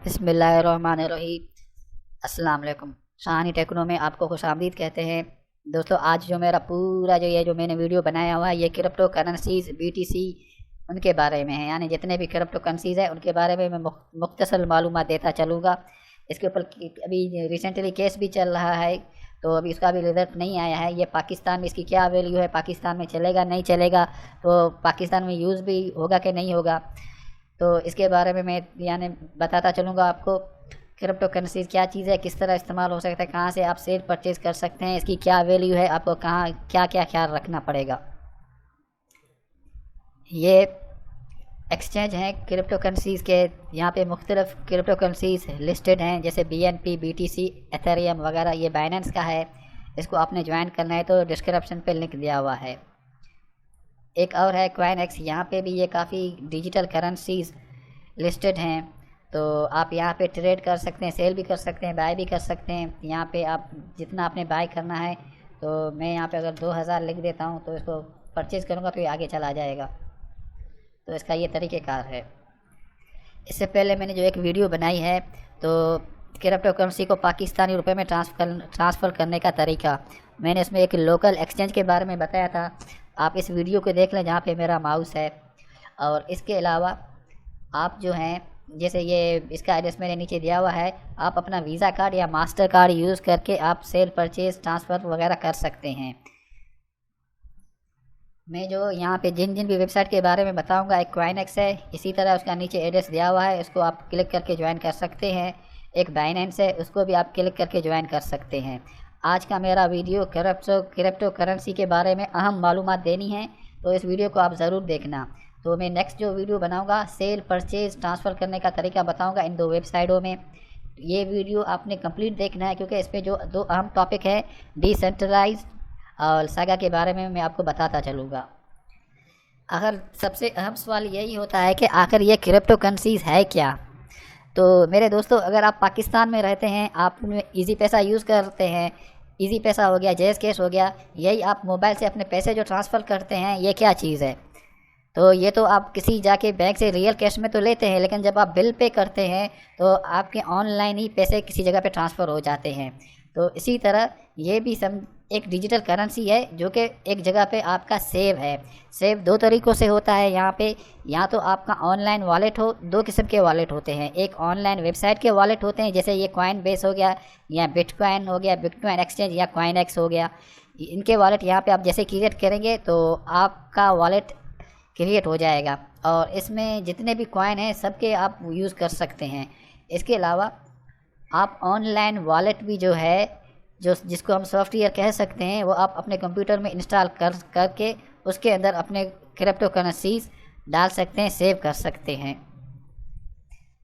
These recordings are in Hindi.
बिस्मिल्लाहिर्रहमानिर्रहीम। अस्सलाम वालेकुम। शाहानी टेक्नो में आपको खुशामदीद कहते हैं। दोस्तों, आज जो मेरा पूरा जो मैंने वीडियो बनाया हुआ है ये क्रिप्टो करेंसीज़ BTC उनके बारे में है, यानी जितने भी क्रिप्टो करेंसीज़ है उनके बारे में मैं मुख्तसर मालूमात देता चलूँगा। इसके ऊपर अभी रिसेंटली केस भी चल रहा है, तो अभी इसका भी रिजल्ट नहीं आया है। ये पाकिस्तान में इसकी क्या वैल्यू है, पाकिस्तान में चलेगा नहीं चलेगा, तो पाकिस्तान में यूज़ भी होगा कि नहीं होगा, तो इसके बारे में मैं यानी बताता चलूँगा आपको। क्रिप्टो करेंसीज़ क्या चीज़ है, किस तरह इस्तेमाल हो सकता है, कहाँ से आप सेल परचेज़ कर सकते हैं, इसकी क्या वैल्यू है, आपको कहाँ क्या क्या ख्याल रखना पड़ेगा। ये एक्सचेंज हैं क्रिप्टो करेंसीज़ के, यहाँ पे मुख्तलिफ क्रिप्टो करेंसीज़ लिस्टेड हैं, जैसे BNB, BTC, एथेरियम वगैरह। ये बाइनेंस का है, इसको आपने ज्वाइन करना है तो डिस्क्रिप्शन पे लिंक दिया हुआ है। एक और है CoinEx, यहाँ पे भी ये काफ़ी डिजिटल करेंसीज़ लिस्टेड हैं, तो आप यहाँ पे ट्रेड कर सकते हैं, सेल भी कर सकते हैं, बाय भी कर सकते हैं। यहाँ पे आप जितना आपने बाय करना है, तो मैं यहाँ पे अगर 2000 लिख देता हूँ तो इसको परचेज़ करूँगा तो ये आगे चला जाएगा। तो इसका ये तरीक़ेकार है। इससे पहले मैंने जो एक वीडियो बनाई है, तो क्रिप्टो करेंसी को पाकिस्तानी रुपए में ट्रांसफ़र करने का तरीका, मैंने इसमें एक लोकल एक्सचेंज के बारे में बताया था। आप इस वीडियो को देख लें जहाँ पे मेरा माउस है। और इसके अलावा आप जो हैं, जैसे ये इसका एड्रेस मैंने नीचे दिया हुआ है, आप अपना वीज़ा कार्ड या मास्टर कार्ड यूज़ करके आप सेल परचेज़ ट्रांसफ़र वगैरह कर सकते हैं। मैं जो यहाँ पे जिन भी वेबसाइट के बारे में बताऊँगा, एक CoinEx है, इसी तरह उसका नीचे एड्रेस दिया हुआ है, उसको आप क्लिक करके ज्वाइन कर सकते हैं। एक बाइनेंस है, उसको भी आप क्लिक करके ज्वाइन कर सकते हैं। आज का मेरा वीडियो क्रिप्टो करेंसी के बारे में अहम मालूमात देनी है, तो इस वीडियो को आप ज़रूर देखना। तो मैं नेक्स्ट जो वीडियो बनाऊंगा सेल परचेज़ ट्रांसफ़र करने का तरीका बताऊंगा इन 2 वेबसाइटों में। ये वीडियो आपने कंप्लीट देखना है, क्योंकि इस पर जो 2 अहम टॉपिक है, डिसेंट्रलाइज्ड और सागा के बारे में मैं आपको बताता चलूँगा। अगर सबसे अहम सवाल यही होता है कि आखिर ये क्रिप्टो करेंसीज़ है क्या। तो मेरे दोस्तों, अगर आप पाकिस्तान में रहते हैं, आप ईजी पैसा यूज़ करते हैं, ईजी पैसा हो गया, जैज़ कैश हो गया, यही आप मोबाइल से अपने पैसे जो ट्रांसफ़र करते हैं, ये क्या चीज़ है। तो ये तो आप किसी जाके बैंक से रियल कैश में तो लेते हैं, लेकिन जब आप बिल पे करते हैं तो आपके ऑनलाइन ही पैसे किसी जगह पे ट्रांसफ़र हो जाते हैं। तो इसी तरह ये भी एक डिजिटल करेंसी है, जो कि एक जगह पे आपका सेव है। सेव 2 तरीक़ों से होता है यहाँ पे, या तो आपका ऑनलाइन वॉलेट हो, 2 किस्म के वॉलेट होते हैं। एक ऑनलाइन वेबसाइट के वॉलेट होते हैं, जैसे ये Coinbase हो गया, या बिटकॉइन हो गया, बिटकॉइन एक्सचेंज, या CoinEx हो गया। इनके वॉलेट यहाँ पे आप जैसे क्रिएट करेंगे तो आपका वॉलेट क्रिएट हो जाएगा, और इसमें जितने भी कॉइन हैं सबके आप यूज़ कर सकते हैं। इसके अलावा आप ऑनलाइन वॉलेट भी जो है, जिसको हम सॉफ्टवेयर कह सकते हैं, वो आप अपने कंप्यूटर में इंस्टॉल करके उसके अंदर अपने क्रिप्टो करेंसीज़ डाल सकते हैं, सेव कर सकते हैं।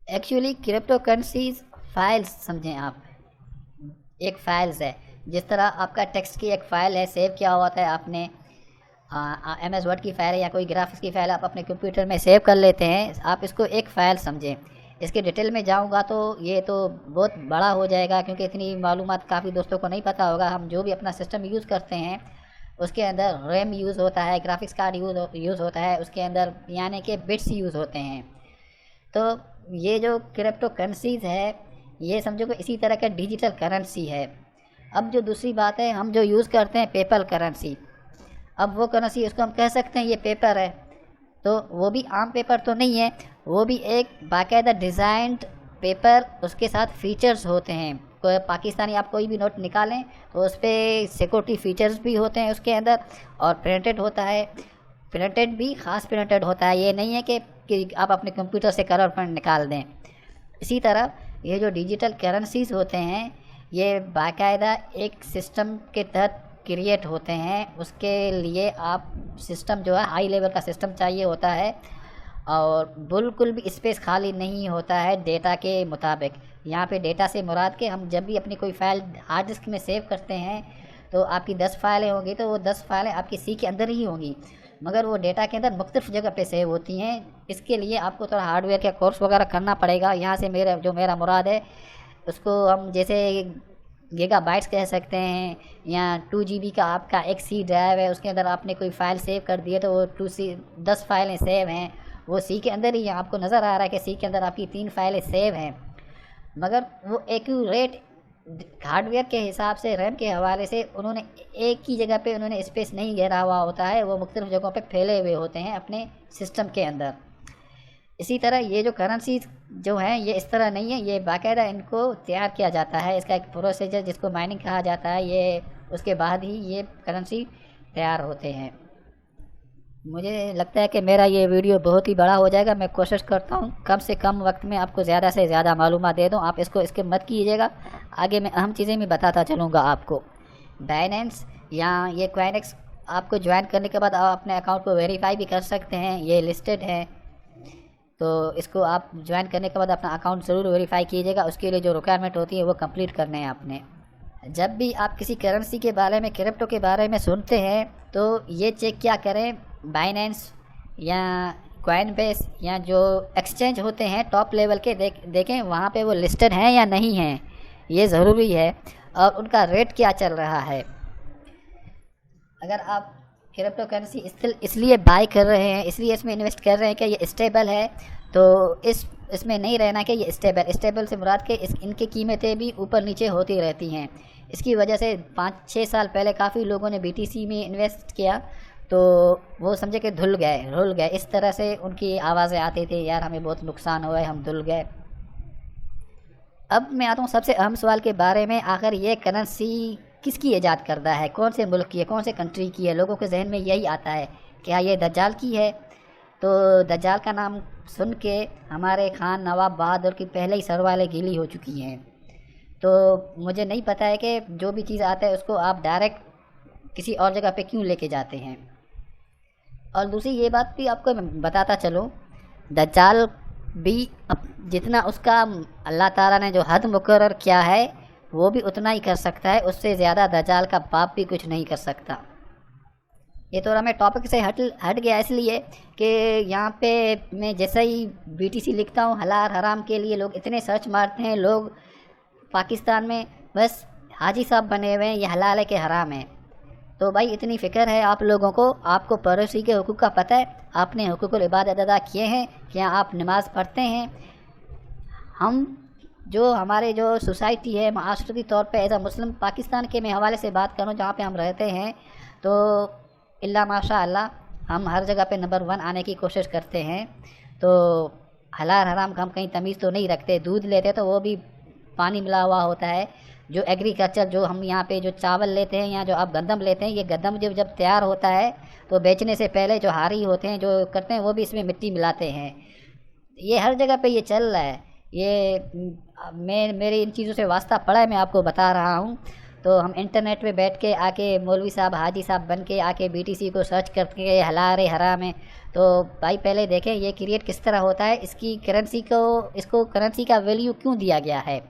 एक्चुअली क्रिप्टो करेंसीज़ फाइल्स समझें आप, एक फाइल्स है। जिस तरह आपका टेक्स्ट की एक फ़ाइल है, सेव किया हुआ है आपने, MS वर्ड की फ़ाइल है या कोई ग्राफिक्स की फ़ाइल आप अपने कंप्यूटर में सेव कर लेते हैं, आप इसको एक फ़ाइल समझें। इसके डिटेल में जाऊंगा तो ये तो बहुत बड़ा हो जाएगा, क्योंकि इतनी मालूमात काफ़ी दोस्तों को नहीं पता होगा। हम जो भी अपना सिस्टम यूज़ करते हैं उसके अंदर रैम यूज़ होता है, ग्राफिक्स कार्ड यूज़ होता है, उसके अंदर यानी कि बिट्स यूज़ होते हैं। तो ये जो क्रिप्टो करेंसीज़ है, ये समझो कि इसी तरह का डिजिटल करेंसी है। अब जो दूसरी बात है, हम जो यूज़ करते हैं पेपर करेंसी, अब वो करेंसी उसको हम कह सकते हैं ये पेपर है, तो वो भी आम पेपर तो नहीं है, वो भी एक बाकायदा डिज़ाइंड पेपर, उसके साथ फ़ीचर्स होते हैं। कोई पाकिस्तानी आप कोई भी नोट निकालें तो उस पर सिक्योरिटी फ़ीचर्स भी होते हैं उसके अंदर, और प्रिंटेड होता है, प्रिंटेड भी ख़ास प्रिंटेड होता है। ये नहीं है कि आप अपने कंप्यूटर से कलर प्रिंट निकाल दें। इसी तरह ये जो डिजिटल करेंसीज़ होते हैं, ये बाकायदा एक सिस्टम के तहत क्रिएट होते हैं। उसके लिए आप सिस्टम जो है हाई लेवल का सिस्टम चाहिए होता है, और बिल्कुल भी स्पेस खाली नहीं होता है डेटा के मुताबिक। यहाँ पे डेटा से मुराद के, हम जब भी अपनी कोई फ़ाइल हार्ड डिस्क में सेव करते हैं तो आपकी 10 फाइलें होंगी, तो वो 10 फाइलें आपकी सी के अंदर ही होंगी, मगर वो डेटा के अंदर मुख्तलिफ जगह पे सेव होती हैं। इसके लिए आपको थोड़ा हार्डवेयर का कोर्स वगैरह करना पड़ेगा। यहाँ से मेरा मुराद है, उसको हम जैसे गीगाबाइट्स कह सकते हैं, या 2 GB का आपका एक C ड्राइव है, उसके अंदर आपने कोई फ़ाइल सेव कर दी है, तो वो 10 फाइलें सेव हैं, वो C के अंदर ही आपको नज़र आ रहा है कि C के अंदर आपकी 3 फाइलें सेव हैं। मगर वो एक्यूरेट हार्डवेयर के हिसाब से, रैम के हवाले से उन्होंने एक ही जगह पे उन्होंने स्पेस नहीं घेरा हुआ होता है, वो मुख्तलिफ जगहों पे फैले हुए होते हैं अपने सिस्टम के अंदर। इसी तरह ये जो करेंसी जो हैं ये इस तरह नहीं है, ये बाकायदा इनको तैयार किया जाता है, इसका एक प्रोसीजर जिसको माइनिंग कहा जाता है, ये उसके बाद ही ये करेंसी तैयार होते हैं। मुझे लगता है कि मेरा ये वीडियो बहुत ही बड़ा हो जाएगा। मैं कोशिश करता हूँ कम से कम वक्त में आपको ज़्यादा से ज़्यादा मालूमात दे दूँ, आप इसको स्किप मत कीजिएगा। आगे मैं अहम चीज़ें भी बताता चलूँगा आपको। बाइनेंस या ये क्वाइनेक्स आपको ज्वाइन करने के बाद आप अपने अकाउंट को वेरीफाई भी कर सकते हैं, ये लिस्टेड है, तो इसको आप ज्वाइन करने के बाद अपना अकाउंट ज़रूर वेरीफाई कीजिएगा। उसके लिए जो रिक्वायरमेंट होती है वो कंप्लीट करने हैं आपने। जब भी आप किसी करेंसी के बारे में, क्रिप्टो के बारे में सुनते हैं तो ये चेक क्या करें, बाइनेंस या कॉइनबेस या जो एक्सचेंज होते हैं टॉप लेवल के देखें वहाँ पे वो लिस्टेड हैं या नहीं हैं, ये ज़रूरी है, और उनका रेट क्या चल रहा है। अगर आप क्रिप्टो करेंसी इसलिए बाय कर रहे हैं, इसलिए इसमें इन्वेस्ट कर रहे हैं कि ये स्टेबल है, तो इसमें नहीं रहना कि ये स्टेबल से मुराद के इनकी कीमतें भी ऊपर नीचे होती रहती हैं। इसकी वजह से 5-6 साल पहले काफ़ी लोगों ने BTC में इन्वेस्ट किया तो वो समझे कि रुल गए, इस तरह से उनकी आवाज़ें आती थी, यार हमें बहुत नुकसान हुआ है, हम धुल गए। अब मैं आता हूँ सबसे अहम सवाल के बारे में, आखिर ये करेंसी किसकी ईजाद करता है, कौन से मुल्क की है, कौन से कंट्री की है। लोगों के जहन में यही आता है क्या ये दज्जाल की है। तो दज्जाल का नाम सुन के हमारे खान नवाब बहादुर की पहले ही सरवाले गीली हो चुकी हैं। तो मुझे नहीं पता है कि जो भी चीज़ आता है उसको आप डायरेक्ट किसी और जगह पे क्यों लेके जाते हैं। और दूसरी ये बात भी आपको मैं बताता चलूँ, दज्जाल भी जितना उसका अल्लाह ताला ने जो हद मुकर्रर किया है वो भी उतना ही कर सकता है, उससे ज़्यादा दज्जाल का बाप भी कुछ नहीं कर सकता। ये थोड़ा मैं टॉपिक से हट गया इसलिए कि यहाँ पे मैं जैसे ही BTC लिखता हूँ हलाल हराम के लिए लोग इतने सर्च मारते हैं, लोग पाकिस्तान में बस हाजी साहब बने हुए हैं, ये हलाल है कि हराम है। तो भाई इतनी फ़िक्र है आप लोगों को, आपको पड़ोसी के हुकूक का पता है, आपने हुकूकुल इबादत अदा किए हैं, क्या आप नमाज़ पढ़ते हैं। हम जो हमारे जो सोसाइटी है माशरती तौर पे एज आ मुस्लिम पाकिस्तान के मैं हवाले से बात करूँ जहाँ पे हम रहते हैं, तो इल्ला माशा अल्लाह हम हर जगह पे नंबर 1 आने की कोशिश करते हैं। तो हलाल हराम का हम कहीं तमीज़ तो नहीं रखते। दूध लेते तो वो भी पानी मिला हुआ होता है। जो एग्रीकल्चर जो हम यहाँ पे जो चावल लेते हैं या जो आप गंदम लेते हैं, ये गंदम जब तैयार होता है तो बेचने से पहले जो हारी होते हैं जो करते हैं वो भी इसमें मिट्टी मिलाते हैं। ये हर जगह पे ये चल रहा है। ये मेरी इन चीज़ों से वास्ता पड़ा है, मैं आपको बता रहा हूँ। तो हम इंटरनेट पे बैठ के आके मौलवी साहब हाजी साहब बन के आके BTC को सर्च करके हलाल है हराम है, तो भाई पहले देखें ये क्रिएट किस तरह होता है, इसकी करेंसी को, इसको करेंसी का वैल्यू क्यों दिया गया है।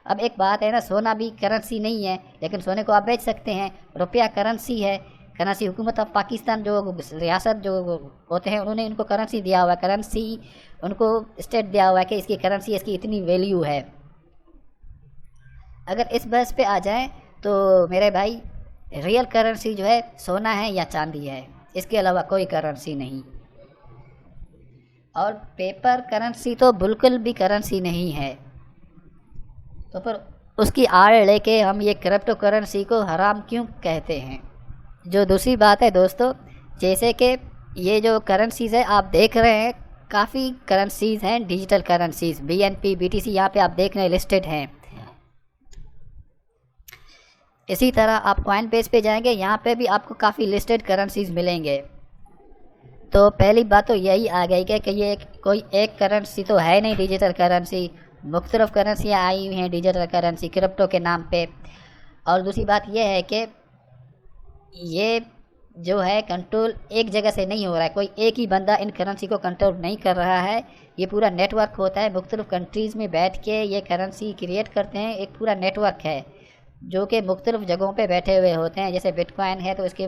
अब एक बात है ना, सोना भी करेंसी नहीं है लेकिन सोने को आप बेच सकते हैं। रुपया करेंसी है, करेंसी हुकूमत ऑफ पाकिस्तान जो रियासत जो होते हैं उन्होंने इनको करेंसी दिया हुआ है, करेंसी उनको स्टेट दिया हुआ है कि इसकी करेंसी, इसकी इतनी वैल्यू है। अगर इस बहस पे आ जाएं तो मेरे भाई रियल करेंसी जो है सोना है या चांदी है, इसके अलावा कोई करेंसी नहीं। और पेपर करेंसी तो बिल्कुल भी करेंसी नहीं है, तो फिर उसकी आड़ लेके हम ये क्रिप्टो करेंसी को हराम क्यों कहते हैं। जो दूसरी बात है दोस्तों, जैसे कि ये जो करेंसीज़ है आप देख रहे हैं, काफ़ी करेंसीज़ हैं डिजिटल करेंसीज़, BNB BTC यहाँ पे आप देख रहे हैं लिस्टेड हैं। इसी तरह आप कॉइनबेस पे जाएंगे, यहाँ पे भी आपको काफ़ी लिस्टेड करेंसीज़ मिलेंगे। तो पहली बात तो यही आ गई कि ये कोई एक करेंसी तो है नहीं डिजिटल करेंसी, मुख्तलिफ करेंसियाँ आई हुई हैं डिजिटल करेंसी क्रिप्टो के नाम पे। और दूसरी बात यह है कि ये जो है कंट्रोल एक जगह से नहीं हो रहा है, कोई एक ही बंदा इन करेंसी को कंट्रोल नहीं कर रहा है। ये पूरा नेटवर्क होता है, मुख्तलिफ कंट्रीज़ में बैठ के ये करेंसी क्रिएट करते हैं। एक पूरा नेटवर्क है जो कि मुख्तलिफ जगहों पे बैठे हुए होते हैं। जैसे बिटकॉइन है तो इसके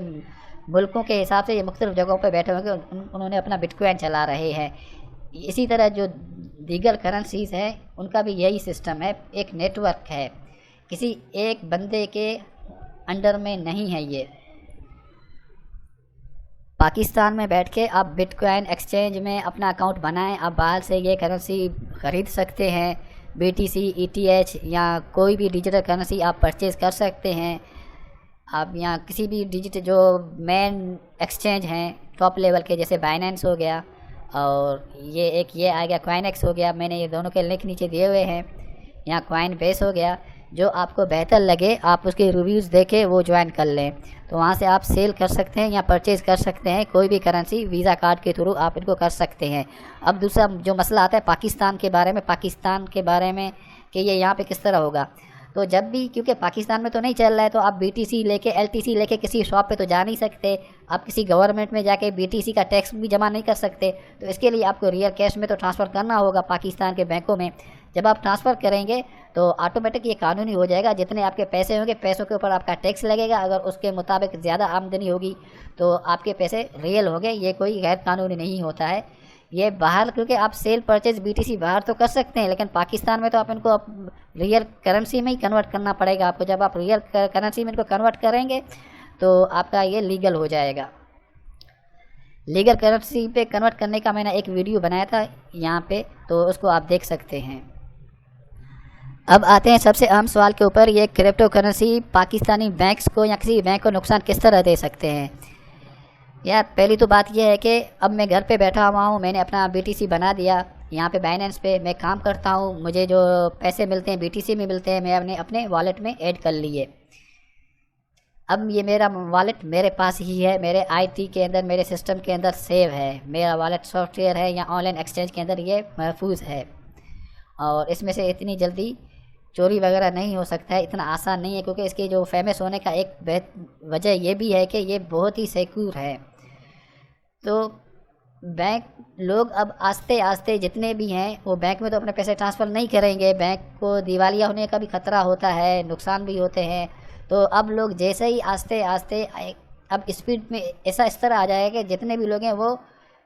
मुल्कों के हिसाब से ये मुख्तलिफ जगहों पे बैठे हुए उन्होंने अपना बिटकॉइन चला रहे हैं। इसी तरह जो दीगर करेंसीज़ हैं उनका भी यही सिस्टम है, एक नेटवर्क है, किसी एक बंदे के अंडर में नहीं है। ये पाकिस्तान में बैठ के आप बिटकॉइन एक्सचेंज में अपना अकाउंट बनाएं, आप बाहर से ये करेंसी ख़रीद सकते हैं। BTC, ETH या कोई भी डिजिटल करेंसी आप परचेज़ कर सकते हैं। आप यहाँ किसी भी डिजिटल जो मेन एक्सचेंज हैं टॉप लेवल के, जैसे बाइनेंस हो गया और ये आ गया कॉइनएक्स हो गया, मैंने ये दोनों के लिंक नीचे दिए हुए हैं। यहाँ कॉइनबेस हो गया, जो आपको बेहतर लगे आप उसके रिव्यूज़ देके वो ज्वाइन कर लें, तो वहाँ से आप सेल कर सकते हैं या परचेज़ कर सकते हैं कोई भी करेंसी वीज़ा कार्ड के थ्रू आप इनको कर सकते हैं। अब दूसरा जो मसला आता है पाकिस्तान के बारे में कि ये यहाँ पे किस तरह होगा, तो जब भी, क्योंकि पाकिस्तान में तो नहीं चल रहा है, तो आप BTC लेके LTC लेके किसी शॉप पे तो जा नहीं सकते, आप किसी गवर्नमेंट में जाके BTC का टैक्स भी जमा नहीं कर सकते, तो इसके लिए आपको रियल कैश में तो ट्रांसफ़र करना होगा पाकिस्तान के बैंकों में। जब आप ट्रांसफ़र करेंगे तो ऑटोमेटिक ये कानूनी हो जाएगा, जितने आपके पैसे होंगे पैसों के ऊपर आपका टैक्स लगेगा, अगर उसके मुताबिक ज़्यादा आमदनी होगी तो आपके पैसे रियल होंगे, ये कोई गैर कानूनी नहीं होता है। ये बाहर, क्योंकि आप सेल परचेज BTC बाहर तो कर सकते हैं, लेकिन पाकिस्तान में तो आप इनको रियल करेंसी में ही कन्वर्ट करना पड़ेगा आपको। जब आप रियल करेंसी में इनको कन्वर्ट करेंगे तो आपका ये लीगल हो जाएगा। लीगल करेंसी पे कन्वर्ट करने का मैंने एक वीडियो बनाया था यहाँ पे, तो उसको आप देख सकते हैं। अब आते हैं सबसे अहम सवाल के ऊपर, ये क्रिप्टो करेंसी पाकिस्तानी बैंक्स को या किसी बैंक को नुकसान किस तरह दे सकते हैं। यार पहली तो बात यह है कि अब मैं घर पे बैठा हुआ हूँ, मैंने अपना BTC बना दिया, यहाँ पे बाइनेंस पे मैं काम करता हूँ, मुझे जो पैसे मिलते हैं BTC में मिलते हैं, मैं अपने वॉलेट में ऐड कर लिए। अब ये मेरा वॉलेट मेरे पास ही है, मेरे IT के अंदर, मेरे सिस्टम के अंदर सेव है, मेरा वॉलेट सॉफ्टवेयर है या ऑनलाइन एक्सचेंज के अंदर ये महफूज है, और इसमें से इतनी जल्दी चोरी वगैरह नहीं हो सकता है, इतना आसान नहीं है, क्योंकि इसके जो फेमस होने का एक वजह ये भी है कि ये बहुत ही सिक्योर है। तो बैंक लोग अब आस्ते आस्ते जितने भी हैं वो बैंक में तो अपने पैसे ट्रांसफ़र नहीं करेंगे, बैंक को दिवालिया होने का भी ख़तरा होता है, नुकसान भी होते हैं। तो अब लोग जैसे ही आस्ते आस्ते अब स्पीड में ऐसा इस तरह आ जाएगा कि जितने भी लोग हैं वो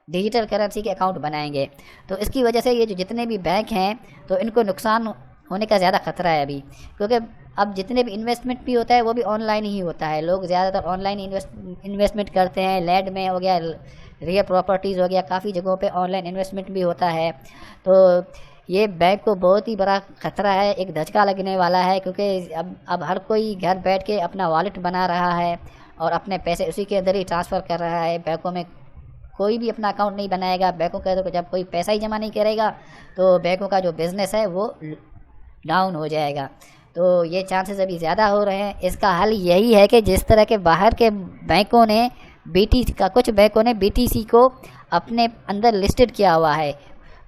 डिजिटल करेंसी के अकाउंट बनाएंगे, तो इसकी वजह से ये जो जितने भी बैंक हैं तो इनको नुकसान होने का ज़्यादा ख़तरा है अभी, क्योंकि अब जितने भी इन्वेस्टमेंट भी होता है वो भी ऑनलाइन ही होता है। लोग ज़्यादातर ऑनलाइन इन्वेस्टमेंट करते हैं, लैंड में हो गया, रियल प्रॉपर्टीज़ हो गया, काफ़ी जगहों पे ऑनलाइन इन्वेस्टमेंट भी होता है। तो ये बैंक को बहुत ही बड़ा ख़तरा है, एक धचका लगने वाला है, क्योंकि अब हर कोई घर बैठ के अपना वॉलेट बना रहा है और अपने पैसे उसी के अंदर ही ट्रांसफ़र कर रहा है। बैंकों में कोई भी अपना अकाउंट नहीं बनाएगा, बैंकों के अंदर जब कोई पैसा ही जमा नहीं करेगा तो बैंकों का जो बिज़नेस है वो डाउन हो जाएगा। तो ये चांसेस अभी ज़्यादा हो रहे हैं। इसका हल यही है कि जिस तरह के बाहर के बैंकों ने कुछ बैंकों ने BTC को अपने अंदर लिस्टेड किया हुआ है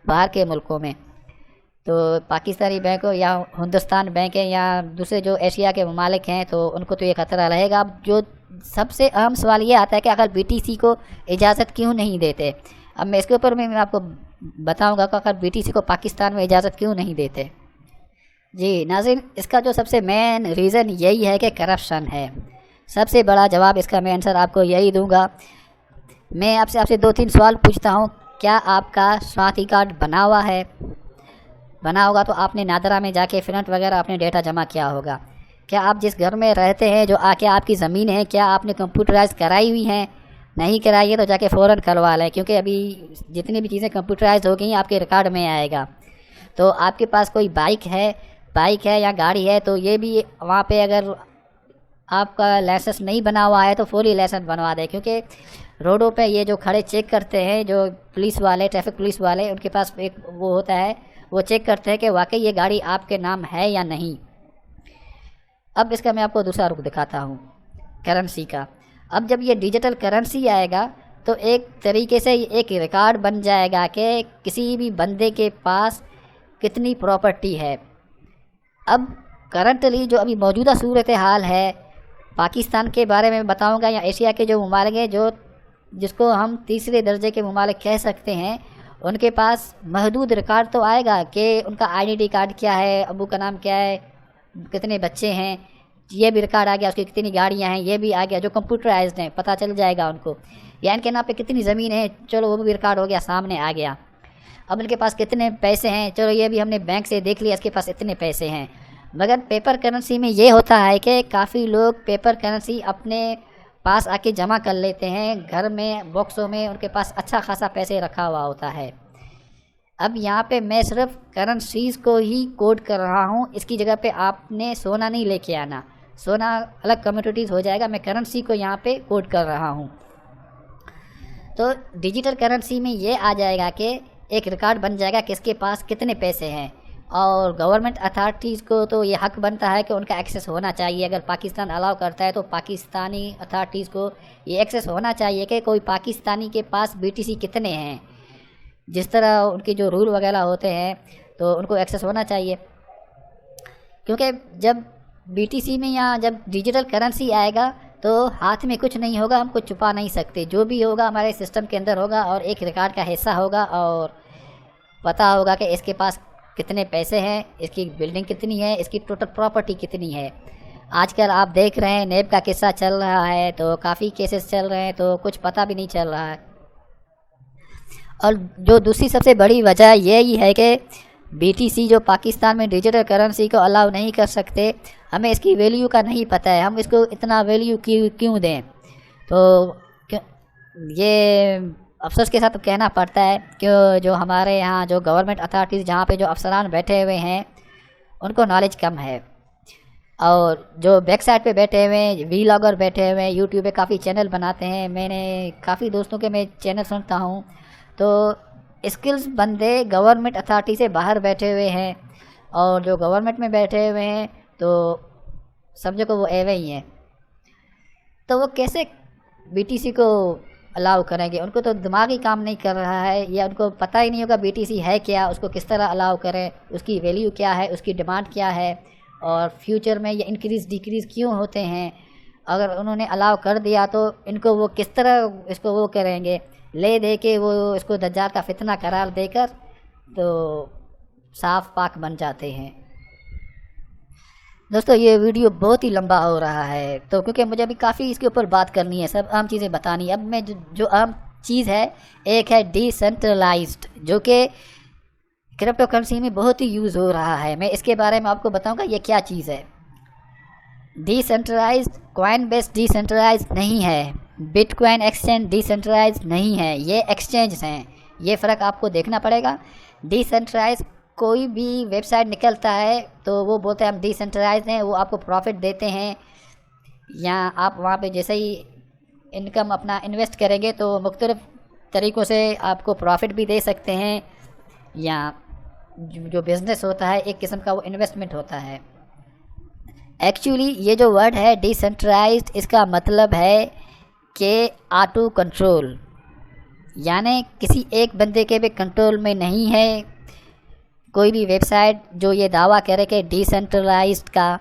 बाहर के मुल्कों में, तो पाकिस्तानी बैंक हो या हिंदुस्तान बैंक है या दूसरे जो एशिया के ममालिक हैं, तो उनको तो ये ख़तरा रहेगा। अब जो सबसे अहम सवाल ये आता है कि अगर BTC को इजाज़त क्यों नहीं देते। अब मैं इसके ऊपर मैं आपको बताऊंगा कि अगर BTC को पाकिस्तान में इजाज़त क्यों नहीं देते। जी नाज़रीन, इसका जो सबसे मेन रीज़न यही है कि करप्शन है। सबसे बड़ा जवाब इसका मैं आंसर आपको यही दूंगा। मैं आपसे 2-3 सवाल पूछता हूँ। क्या आपका शनाख्ती कार्ड बना हुआ है? बना होगा तो आपने नादरा में जाके फ्रंट वगैरह अपने डेटा जमा किया होगा। क्या आप जिस घर में रहते हैं, जो आके आपकी ज़मीन है, क्या आपने कंप्यूटराइज कराई हुई हैं? नहीं कराई है तो जाके फ़ौरन करवा लें, क्योंकि अभी जितनी भी चीज़ें कंप्यूटराइज हो गई हैं आपके रिकॉर्ड में आएगा। तो आपके पास कोई बाइक है या गाड़ी है, तो ये भी वहाँ पे अगर आपका लाइसेंस नहीं बना हुआ है तो फौरी लाइसेंस बनवा दें, क्योंकि रोडों पे ये जो खड़े चेक करते हैं, जो पुलिस वाले, ट्रैफिक पुलिस वाले, उनके पास एक वो होता है, वो चेक करते हैं कि वाकई ये गाड़ी आपके नाम है या नहीं। अब इसका मैं आपको दूसरा रुख दिखाता हूँ, करेंसी का। अब जब ये डिजिटल करेंसी आएगा तो एक तरीके से एक रिकॉर्ड बन जाएगा कि किसी भी बंदे के पास कितनी प्रॉपर्टी है। अब करंटली जो अभी मौजूदा सूरत हाल है, पाकिस्तान के बारे में बताऊंगा या एशिया के जो ममालिक हैं, जिसको हम तीसरे दर्जे के ममालिक कह सकते हैं, उनके पास महदूद रिकॉर्ड तो आएगा कि उनका आइडेंटिटी कार्ड क्या है, अबू का नाम क्या है, कितने बच्चे हैं, ये भी रिकॉर्ड आ गया, उसकी कितनी गाड़ियां हैं, ये भी आ गया, जो कंप्यूटराइज्ड हैं, पता चल जाएगा उनको। या इनके नाम पे कितनी ज़मीन है, चलो वो भी रिकॉर्ड हो गया, सामने आ गया। अब इनके पास कितने पैसे हैं, चलो ये भी हमने बैंक से देख लिया, इसके पास इतने पैसे हैं। मगर पेपर करेंसी में ये होता है कि काफ़ी लोग पेपर करेंसी अपने पास आके जमा कर लेते हैं, घर में बॉक्सों में उनके पास अच्छा खासा पैसे रखा हुआ होता है। अब यहाँ पे मैं सिर्फ करेंसीज को ही कोड कर रहा हूँ, इसकी जगह पे आपने सोना नहीं लेके आना, सोना अलग कम्योडिटीज़ हो जाएगा, मैं करेंसी को यहाँ पे कोड कर रहा हूँ। तो डिजिटल करेंसी में ये आ जाएगा कि एक रिकॉर्ड बन जाएगा किसके पास कितने पैसे हैं, और गवर्नमेंट अथॉरिटीज़ को तो ये हक बनता है कि उनका एक्सेस होना चाहिए। अगर पाकिस्तान अलाउ करता है तो पाकिस्तानी अथॉरिटीज़ को ये एक्सेस होना चाहिए कि कोई पाकिस्तानी के पास BTC कितने हैं, जिस तरह उनके जो रूल वगैरह होते हैं तो उनको एक्सेस होना चाहिए। क्योंकि जब BTC में या जब डिजिटल करेंसी आएगा तो हाथ में कुछ नहीं होगा, हम कुछ छुपा नहीं सकते, जो भी होगा हमारे सिस्टम के अंदर होगा और एक रिकॉर्ड का हिस्सा होगा, और पता होगा कि इसके पास कितने पैसे हैं, इसकी बिल्डिंग कितनी है, इसकी टोटल प्रॉपर्टी कितनी है। आजकल आप देख रहे हैं नेब का किस्सा चल रहा है, तो काफ़ी केसेस चल रहे हैं, तो कुछ पता भी नहीं चल रहा है। और जो दूसरी सबसे बड़ी वजह यही है कि BTC जो पाकिस्तान में डिजिटल करेंसी को अलाउ नहीं कर सकते, हमें इसकी वैल्यू का नहीं पता है, हम इसको इतना वैल्यू क्यों दें। तो ये अफसोस के साथ कहना पड़ता है कि जो हमारे यहाँ जो गवर्नमेंट अथॉरिटीज़ जहाँ पे जो अफसरान बैठे हुए हैं उनको नॉलेज कम है, और जो बैक साइड पे बैठे हुए हैं व्लॉगर बैठे हुए हैं, यूट्यूब पे काफ़ी चैनल बनाते हैं, मैंने काफ़ी दोस्तों के मैं चैनल सुनता हूँ, तो स्किल्स बंदे गवर्नमेंट अथॉरिटी से बाहर बैठे हुए हैं, और जो गवर्नमेंट में बैठे हुए हैं तो समझो को वो एवे ही हैं, तो वो कैसे BTC को अलाउ करेंगे। उनको तो दिमाग ही काम नहीं कर रहा है, या उनको पता ही नहीं होगा BTC है क्या, उसको किस तरह अलाउ करें, उसकी वैल्यू क्या है, उसकी डिमांड क्या है, और फ्यूचर में ये इंक्रीज़ डिक्रीज़ क्यों होते हैं। अगर उन्होंने अलाउ कर दिया तो इनको वो किस तरह इसको वो करेंगे, ले दे के वो इसको दज्जाल का फितना करार देकर तो साफ पाक बन जाते हैं। दोस्तों ये वीडियो बहुत ही लंबा हो रहा है, तो क्योंकि मुझे अभी काफ़ी इसके ऊपर बात करनी है, सब आम चीज़ें बतानी है। अब मैं जो आम चीज़ है, एक है डिसेंट्रलाइज्ड, जो कि क्रिप्टो करेंसी में बहुत ही यूज़ हो रहा है। मैं इसके बारे में आपको बताऊंगा ये क्या चीज़ है। डिसेंट्रलाइज्ड कॉइन बेस डिसेंट्रलाइज्ड नहीं है, बिटकॉइन एक्सचेंज डिसेंट्रलाइज्ड नहीं है, ये एक्सचेंज हैं, ये फ़र्क आपको देखना पड़ेगा। डिसेंट्रलाइज्ड कोई भी वेबसाइट निकलता है तो वो बोलते हैं हम डिसेंट्रलाइज्ड हैं, वो आपको प्रॉफिट देते हैं, या आप वहाँ पे जैसे ही इनकम अपना इन्वेस्ट करेंगे तो मुख्तलिफ तरीक़ों से आपको प्रॉफिट भी दे सकते हैं, या जो बिज़नेस होता है एक किस्म का वो इन्वेस्टमेंट होता है। एक्चुअली ये जो वर्ड है डिसेंट्रलाइज्ड, इसका मतलब है कि ऑटो कंट्रोल, यानी किसी एक बंदे के भी कंट्रोल में नहीं है। कोई भी वेबसाइट जो ये दावा करे कि डिसेंट्रलाइज्ड का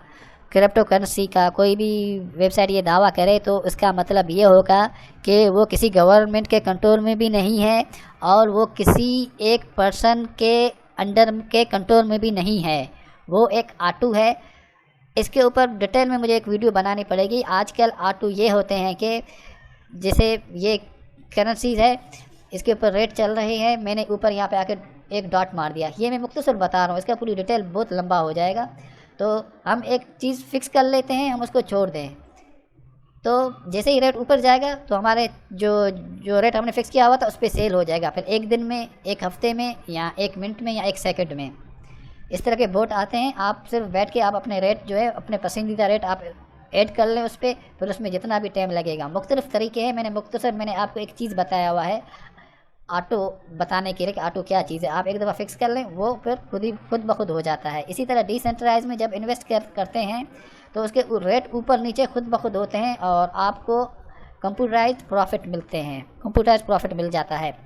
क्रिप्टो करेंसी का कोई भी वेबसाइट ये दावा करे तो इसका मतलब ये होगा कि वो किसी गवर्नमेंट के कंट्रोल में भी नहीं है, और वो किसी एक पर्सन के अंडर के कंट्रोल में भी नहीं है, वो एक ऑटो है। इसके ऊपर डिटेल में मुझे एक वीडियो बनानी पड़ेगी। आजकल ऑटो ये होते हैं कि जैसे ये करेंसीज है, इसके ऊपर रेट चल रहे हैं, मैंने ऊपर यहाँ पे आकर एक डॉट मार दिया, ये मैं मुख्तसर बता रहा हूँ, इसका पूरी डिटेल बहुत लंबा हो जाएगा। तो हम एक चीज़ फ़िक्स कर लेते हैं, हम उसको छोड़ दें, तो जैसे ही रेट ऊपर जाएगा तो हमारे जो रेट हमने फ़िक्स किया हुआ था उस पर सेल हो जाएगा, फिर एक दिन में, एक हफ़्ते में, या एक मिनट में, या एक सेकंड में। इस तरह के बोट आते हैं, आप सिर्फ बैठ के आप अपने रेट जो है अपने पसंदीदा रेट आप ऐड कर लें उस पर, फिर उसमें जितना भी टाइम लगेगा। मुख्तलिफ़ तरीके हैं, मैंने आपको एक चीज़ बताया हुआ है ऑटो बताने के लिए कि ऑटो क्या चीज़ है। आप एक दफ़ा फिक्स कर लें, वो फिर खुद ब खुद हो जाता है। इसी तरह डिसेंट्रलाइज में जब इन्वेस्ट करते हैं तो उसके रेट ऊपर नीचे खुद ब खुद होते हैं, और आपको कंप्यूटराइज्ड प्रॉफिट मिलते हैं, कंप्यूटराइज्ड प्रॉफिट मिल जाता है।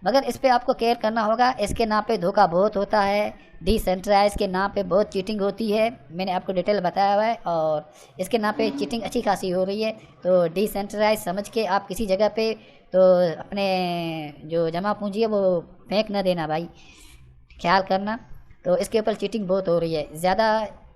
मगर इस पर आपको केयर करना होगा, इसके नाम पे धोखा बहुत होता है, डिसेंट्रलाइज के नाम पे बहुत चीटिंग होती है, मैंने आपको डिटेल बताया हुआ है, और इसके नाम पे चीटिंग अच्छी खासी हो रही है। तो डिसेंट्रलाइज समझ के आप किसी जगह पे तो अपने जो जमा पूंजी है वो फेंक ना देना भाई, ख्याल करना। तो इसके ऊपर चीटिंग बहुत हो रही है। ज़्यादा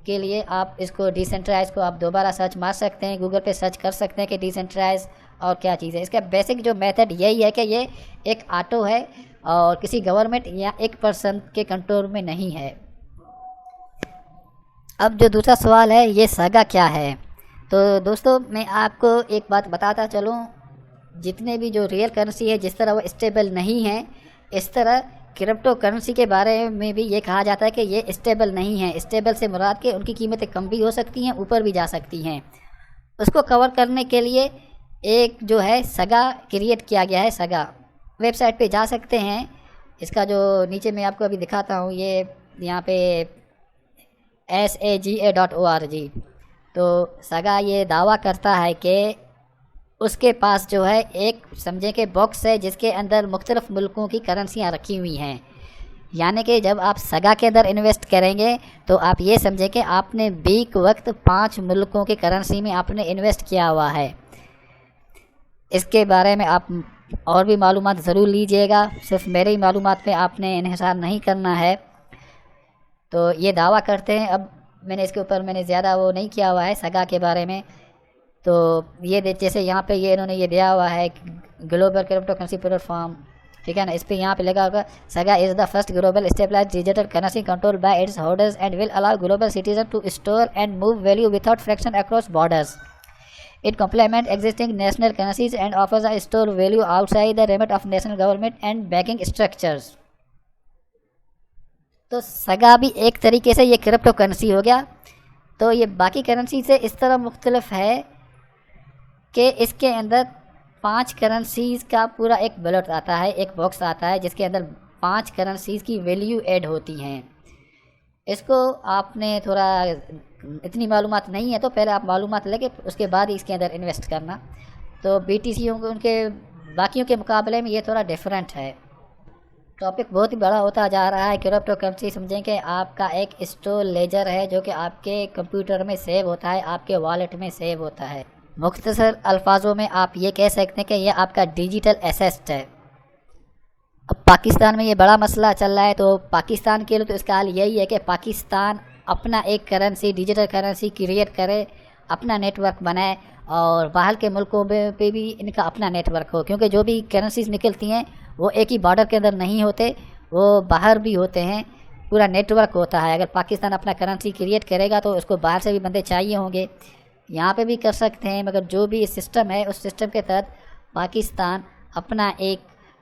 के लिए आप इसको डिसेंट्रलाइज को आप दोबारा सर्च मार सकते हैं, गूगल पे सर्च कर सकते हैं कि डिसेंट्रलाइज और क्या चीज़ है। इसका बेसिक जो मेथड यही है कि ये एक ऑटो है और किसी गवर्नमेंट या एक पर्सन के कंट्रोल में नहीं है। अब जो दूसरा सवाल है, ये सागा क्या है। तो दोस्तों मैं आपको एक बात बताता चलूँ, जितने भी जो रियल करेंसी है जिस तरह वो स्टेबल नहीं है, इस तरह क्रिप्टो करेंसी के बारे में भी ये कहा जाता है कि ये स्टेबल नहीं है। स्टेबल से मुराद के उनकी कीमतें कम भी हो सकती हैं, ऊपर भी जा सकती हैं। उसको कवर करने के लिए एक जो है सगा क्रिएट किया गया है। सगा वेबसाइट पे जा सकते हैं। इसका जो नीचे मैं आपको अभी दिखाता हूँ, ये यहाँ पे saga.org। तो सगा ये दावा करता है कि उसके पास जो है एक समझे कि बॉक्स है जिसके अंदर मुख्तलिफ मुल्कों की करेंसियाँ रखी हुई हैं। यानी कि जब आप सगा के अंदर इन्वेस्ट करेंगे तो आप ये समझें कि आपने बीक वक्त 5 मुल्कों की करेंसी में आपने इन्वेस्ट किया हुआ है। इसके बारे में आप और भी मालूमात ज़रूर लीजिएगा, सिर्फ मेरे ही मालूमात पे आपने इन्हिसार नहीं करना है। तो ये दावा करते हैं। अब मैंने इसके ऊपर मैंने ज़्यादा वो नहीं किया हुआ है सगा के बारे में। तो ये जैसे यहाँ पे ये इन्होंने ये दिया हुआ है ग्लोबल क्रिप्टो करेंसी प्लेटफॉर्म, ठीक है ना। इस पर यहाँ पे लगा होगा Saga is the first global stabilised digital currency control by its holders and will allow global citizen to store and move value without fraction across borders. It complements existing national currencies and offers a store value outside the remit of national government and banking structures। तो सगा भी एक तरीके से ये क्रिप्टो करेंसी हो गया। तो ये बाकी करेंसी से इस तरह मुख्तलिफ है कि इसके अंदर 5 करेंसीज़ का पूरा एक बैलेट आता है, एक बॉक्स आता है जिसके अंदर 5 करेंसीज़ की वैल्यू ऐड होती हैं। इसको आपने थोड़ा इतनी मालूमात नहीं है तो पहले आप मालूमात लेके उसके बाद ही इसके अंदर इन्वेस्ट करना। तो BTC होंगे उनके बाकियों के मुकाबले में ये थोड़ा डिफरेंट है। टॉपिक बहुत ही बड़ा होता जा रहा है। क्रिप्टो करेंसी समझें कि आपका एक स्टोर लेजर है जो कि आपके कंप्यूटर में सेव होता है, आपके वॉलेट में सेव होता है। मुख्तसर अल्फाजों में आप ये कह सकते हैं कि ये आपका डिजिटल एसेट है। अब पाकिस्तान में ये बड़ा मसला चल रहा है, तो पाकिस्तान के लिए तो इसका हाल यही है कि पाकिस्तान अपना एक करेंसी डिजिटल करेंसी क्रिएट करे, अपना नेटवर्क बनाए और बाहर के मुल्कों पे भी इनका अपना नेटवर्क हो। क्योंकि जो भी करेंसीज निकलती हैं वो एक ही बॉर्डर के अंदर नहीं होते, वो बाहर भी होते हैं, पूरा नेटवर्क होता है। अगर पाकिस्तान अपना करेंसी क्रिएट करेगा तो उसको बाहर से भी बंदे चाहिए होंगे, यहाँ पे भी कर सकते हैं। मगर जो भी सिस्टम है उस सिस्टम के तहत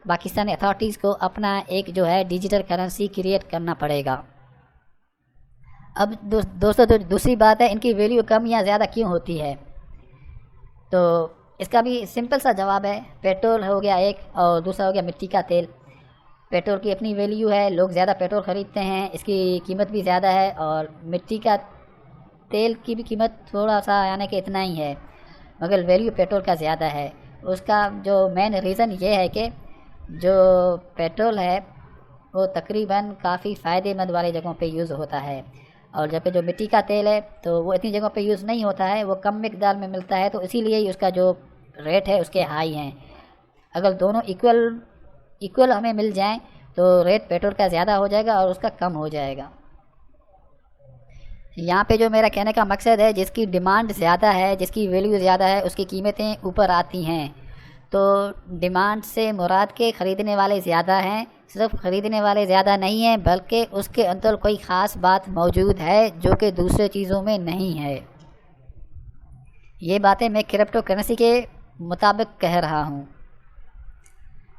पाकिस्तानी अथॉरिटीज़ को अपना एक जो है डिजिटल करेंसी क्रिएट करना पड़ेगा। अब दोस्तों दूसरी बात है, इनकी वैल्यू कम या ज़्यादा क्यों होती है। तो इसका भी सिंपल सा जवाब है। पेट्रोल हो गया एक, और दूसरा हो गया मिट्टी का तेल। पेट्रोल की अपनी वैल्यू है, लोग ज़्यादा पेट्रोल ख़रीदते हैं, इसकी कीमत भी ज़्यादा है। और मिट्टी का तेल की भी कीमत थोड़ा सा यानी कि इतना ही है, मगर वैल्यू पेट्रोल का ज़्यादा है। उसका जो मेन रीज़न ये है कि जो पेट्रोल है वो तकरीबन काफ़ी फ़ायदेमंद वाली जगहों पे यूज़ होता है, और जबकि जो मिट्टी का तेल है तो वो इतनी जगहों पे यूज़ नहीं होता है, वो कम मिकदार में मिलता है। तो इसीलिए ही उसका जो रेट है उसके हाई हैं। अगर दोनों इक्वल हमें मिल जाएं तो रेट पेट्रोल का ज़्यादा हो जाएगा और उसका कम हो जाएगा। यहाँ पे जो मेरा कहने का मकसद है, जिसकी डिमांड ज़्यादा है, जिसकी वैल्यू ज़्यादा है, उसकी कीमतें ऊपर आती हैं। तो डिमांड से मुराद के ख़रीदने वाले ज़्यादा हैं। सिर्फ ख़रीदने वाले ज़्यादा नहीं हैं, बल्कि उसके अंदर कोई ख़ास बात मौजूद है जो कि दूसरे चीज़ों में नहीं है। ये बातें मैं क्रिप्टो करेंसी के मुताबिक कह रहा हूँ।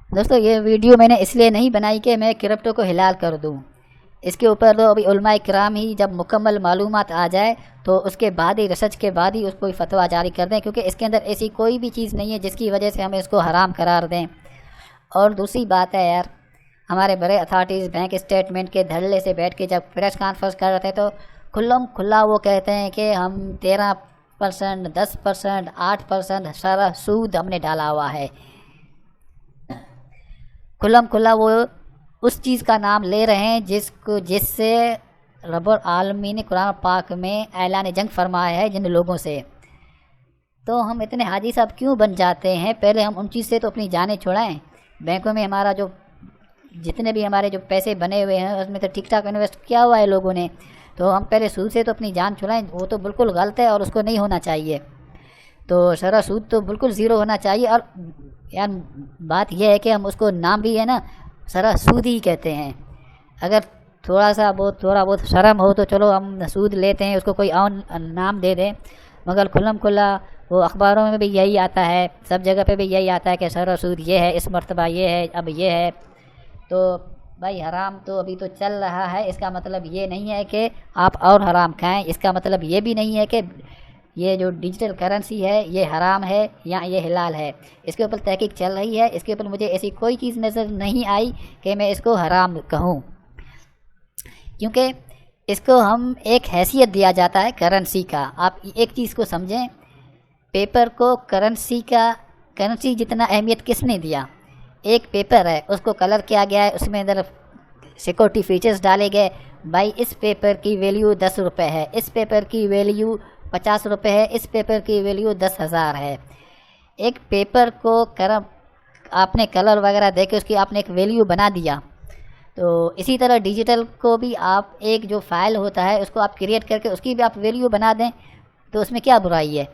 दोस्तों ये वीडियो मैंने इसलिए नहीं बनाई कि मैं क्रिप्टो को हिलाल कर दूँ। इसके ऊपर तो अभी उलमाए किराम ही जब मुकम्मल मालूमात आ जाए तो उसके बाद ही, रिसर्च के बाद ही उसको फतवा जारी कर दें, क्योंकि इसके अंदर ऐसी कोई भी चीज़ नहीं है जिसकी वजह से हम इसको हराम करार दें। और दूसरी बात है यार, हमारे बड़े अथॉरिटीज़ बैंक स्टेटमेंट के धड़ल्ले से बैठ के जब प्रेस कॉन्फ्रेंस कर रहे थे तो खुला वो कहते हैं कि हम 13%, 10%, 8% सारा सूद हमने डाला हुआ है। खुला वो उस चीज़ का नाम ले रहे हैं जिससे रब्बुल आलमीन ने कुरान पाक में ऐलान जंग फरमाया है जिन लोगों से। तो हम इतने हाजी साहब क्यों बन जाते हैं? पहले हम उन चीज़ से तो अपनी जानें छुड़ाएं। बैंकों में हमारा जो जितने भी हमारे जो पैसे बने हुए हैं उसमें तो ठीक ठाक इन्वेस्ट किया हुआ है लोगों ने, तो हम पहले सूद से तो अपनी जान छुड़ाएं। वो तो बिल्कुल गलत है और उसको नहीं होना चाहिए। तो शरह सूद तो बिल्कुल ज़ीरो होना चाहिए। और यार बात यह है कि हम उसको नाम भी है ना शरह सूद ही कहते हैं। अगर थोड़ा बहुत शर्म हो तो चलो हम सूद लेते हैं, उसको कोई और नाम दे दें, मगर खुला वो अखबारों में भी यही आता है, सब जगह पे भी यही आता है कि शरह सूद ये है, इस मरतबा ये है, अब ये है। तो भाई हराम तो अभी तो चल रहा है, इसका मतलब ये नहीं है कि आप और हराम खाएं। इसका मतलब ये भी नहीं है कि ये जो डिजिटल करेंसी है ये हराम है या ये हिलाल है। इसके ऊपर तहकीक चल रही है, इसके ऊपर मुझे ऐसी कोई चीज़ नज़र नहीं आई कि मैं इसको हराम कहूँ, क्योंकि इसको हम एक हैसियत दिया जाता है करेंसी का। आप एक चीज़ को समझें, पेपर को करेंसी जितना अहमियत किसने दिया? एक पेपर है, उसको कलर किया गया है, उसमें अंदर सिक्योरिटी फीचर्स डाले गए। भाई इस पेपर की वैल्यू 10 रुपये है, इस पेपर की वैल्यू 50 रुपये है, इस पेपर की वैल्यू 10,000 है। एक पेपर को आपने कलर वगैरह दे के उसकी आपने एक वैल्यू बना दिया। तो इसी तरह डिजिटल को भी आप एक जो फाइल होता है उसको आप क्रिएट करके उसकी भी आप वैल्यू बना दें, तो उसमें क्या बुराई है?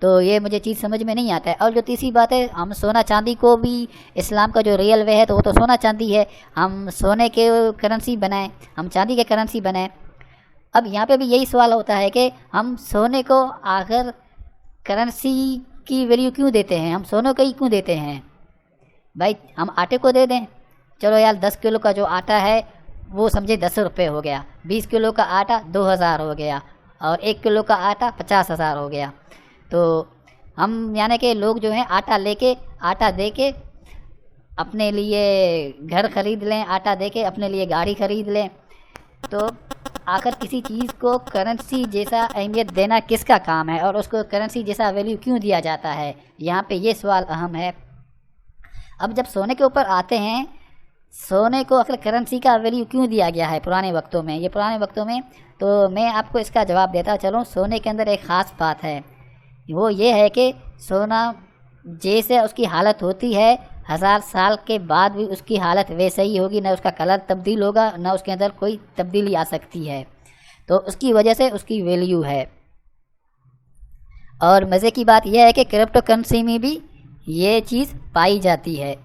तो ये मुझे चीज़ समझ में नहीं आता है। और जो तीसरी बात है, हम सोना चांदी को भी, इस्लाम का जो रियल वे है तो वो तो सोना चांदी है, हम सोने के करेंसी बनाएं, हम चांदी के करेंसी बनाएं। अब यहाँ पे भी यही सवाल होता है कि हम सोने को आखिर करेंसी की वैल्यू क्यों देते हैं? हम सोने को ही क्यों देते हैं? भाई हम आटे को दे दें, चलो यार 10 किलो का जो आटा है वो समझे 10 रुपये हो गया, 20 किलो का आटा 2,000 हो गया, और 1 किलो का आटा 50,000 हो गया। तो हम यानी कि लोग जो हैं आटा दे के अपने लिए घर ख़रीद लें, आटा दे के अपने लिए गाड़ी ख़रीद लें। तो आखिर किसी चीज़ को करेंसी जैसा अहमियत देना किसका काम है, और उसको करेंसी जैसा वैल्यू क्यों दिया जाता है? यहाँ पे ये सवाल अहम है। अब जब सोने के ऊपर आते हैं, सोने को आखिर करेंसी का वैल्यू क्यों दिया गया है पुराने वक्तों में? ये पुराने वक्तों में, तो मैं आपको इसका जवाब देता चलूँ। सोने के अंदर एक ख़ास बात है, वो ये है कि सोना जैसे उसकी हालत होती है, 1000 साल के बाद भी उसकी हालत वैसे ही होगी, ना उसका कलर तब्दील होगा, ना उसके अंदर कोई तब्दीली आ सकती है। तो उसकी वजह से उसकी वैल्यू है। और मज़े की बात यह है कि क्रिप्टो करेंसी में भी ये चीज़ पाई जाती है।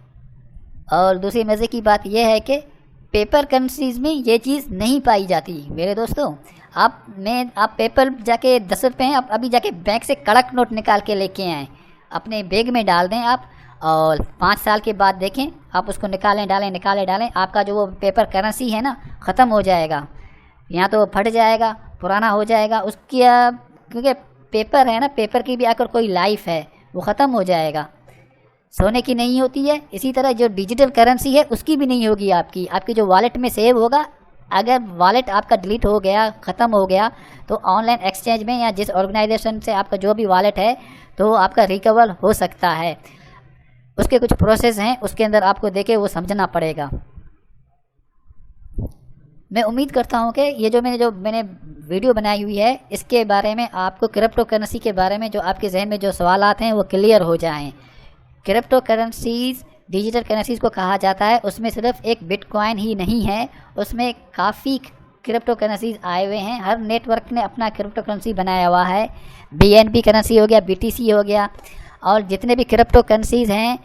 और दूसरी मज़े की बात यह है कि पेपर करेंसीज़ में ये चीज़ नहीं पाई जाती। मेरे दोस्तों, आप पेपर जाके 10 रुपये हैं, आप अभी जाके बैंक से कड़क नोट निकाल के लेके आएँ, अपने बैग में डाल दें आप, और 5 साल के बाद देखें, आप उसको निकालें डालें, आपका जो वो पेपर करेंसी है ना, ख़त्म हो जाएगा, या तो फट जाएगा, पुराना हो जाएगा उसकी। क्योंकि पेपर है ना, पेपर की भी आकर कोई लाइफ है, वो ख़त्म हो जाएगा, सोने की नहीं होती है। इसी तरह जो डिजिटल करेंसी है उसकी भी नहीं होगी आपकी जो वॉलेट में सेव होगा। अगर वॉलेट आपका डिलीट हो गया, ख़त्म हो गया, तो ऑनलाइन एक्सचेंज में या जिस ऑर्गेनाइजेशन से आपका जो भी वॉलेट है, तो आपका रिकवर हो सकता है। उसके कुछ प्रोसेस हैं, उसके अंदर आपको देके वो समझना पड़ेगा। मैं उम्मीद करता हूँ कि ये जो मैंने वीडियो बनाई हुई है, इसके बारे में आपको क्रिप्टो करेंसी के बारे में जो आपके जहन में जो सवाल आते हैं वो क्लियर हो जाएं। क्रिप्टो करेंसीज़ डिजिटल करेंसीज़ को कहा जाता है, उसमें सिर्फ एक बिटकॉइन ही नहीं है, उसमें काफ़ी क्रिप्टो करेंसीज़ आए हुए हैं। हर नेटवर्क ने अपना क्रिप्टो करेंसी बनाया हुआ है। BNB करेंसी हो गया, BTC हो गया, और जितने भी क्रिप्टो करेंसीज़ हैं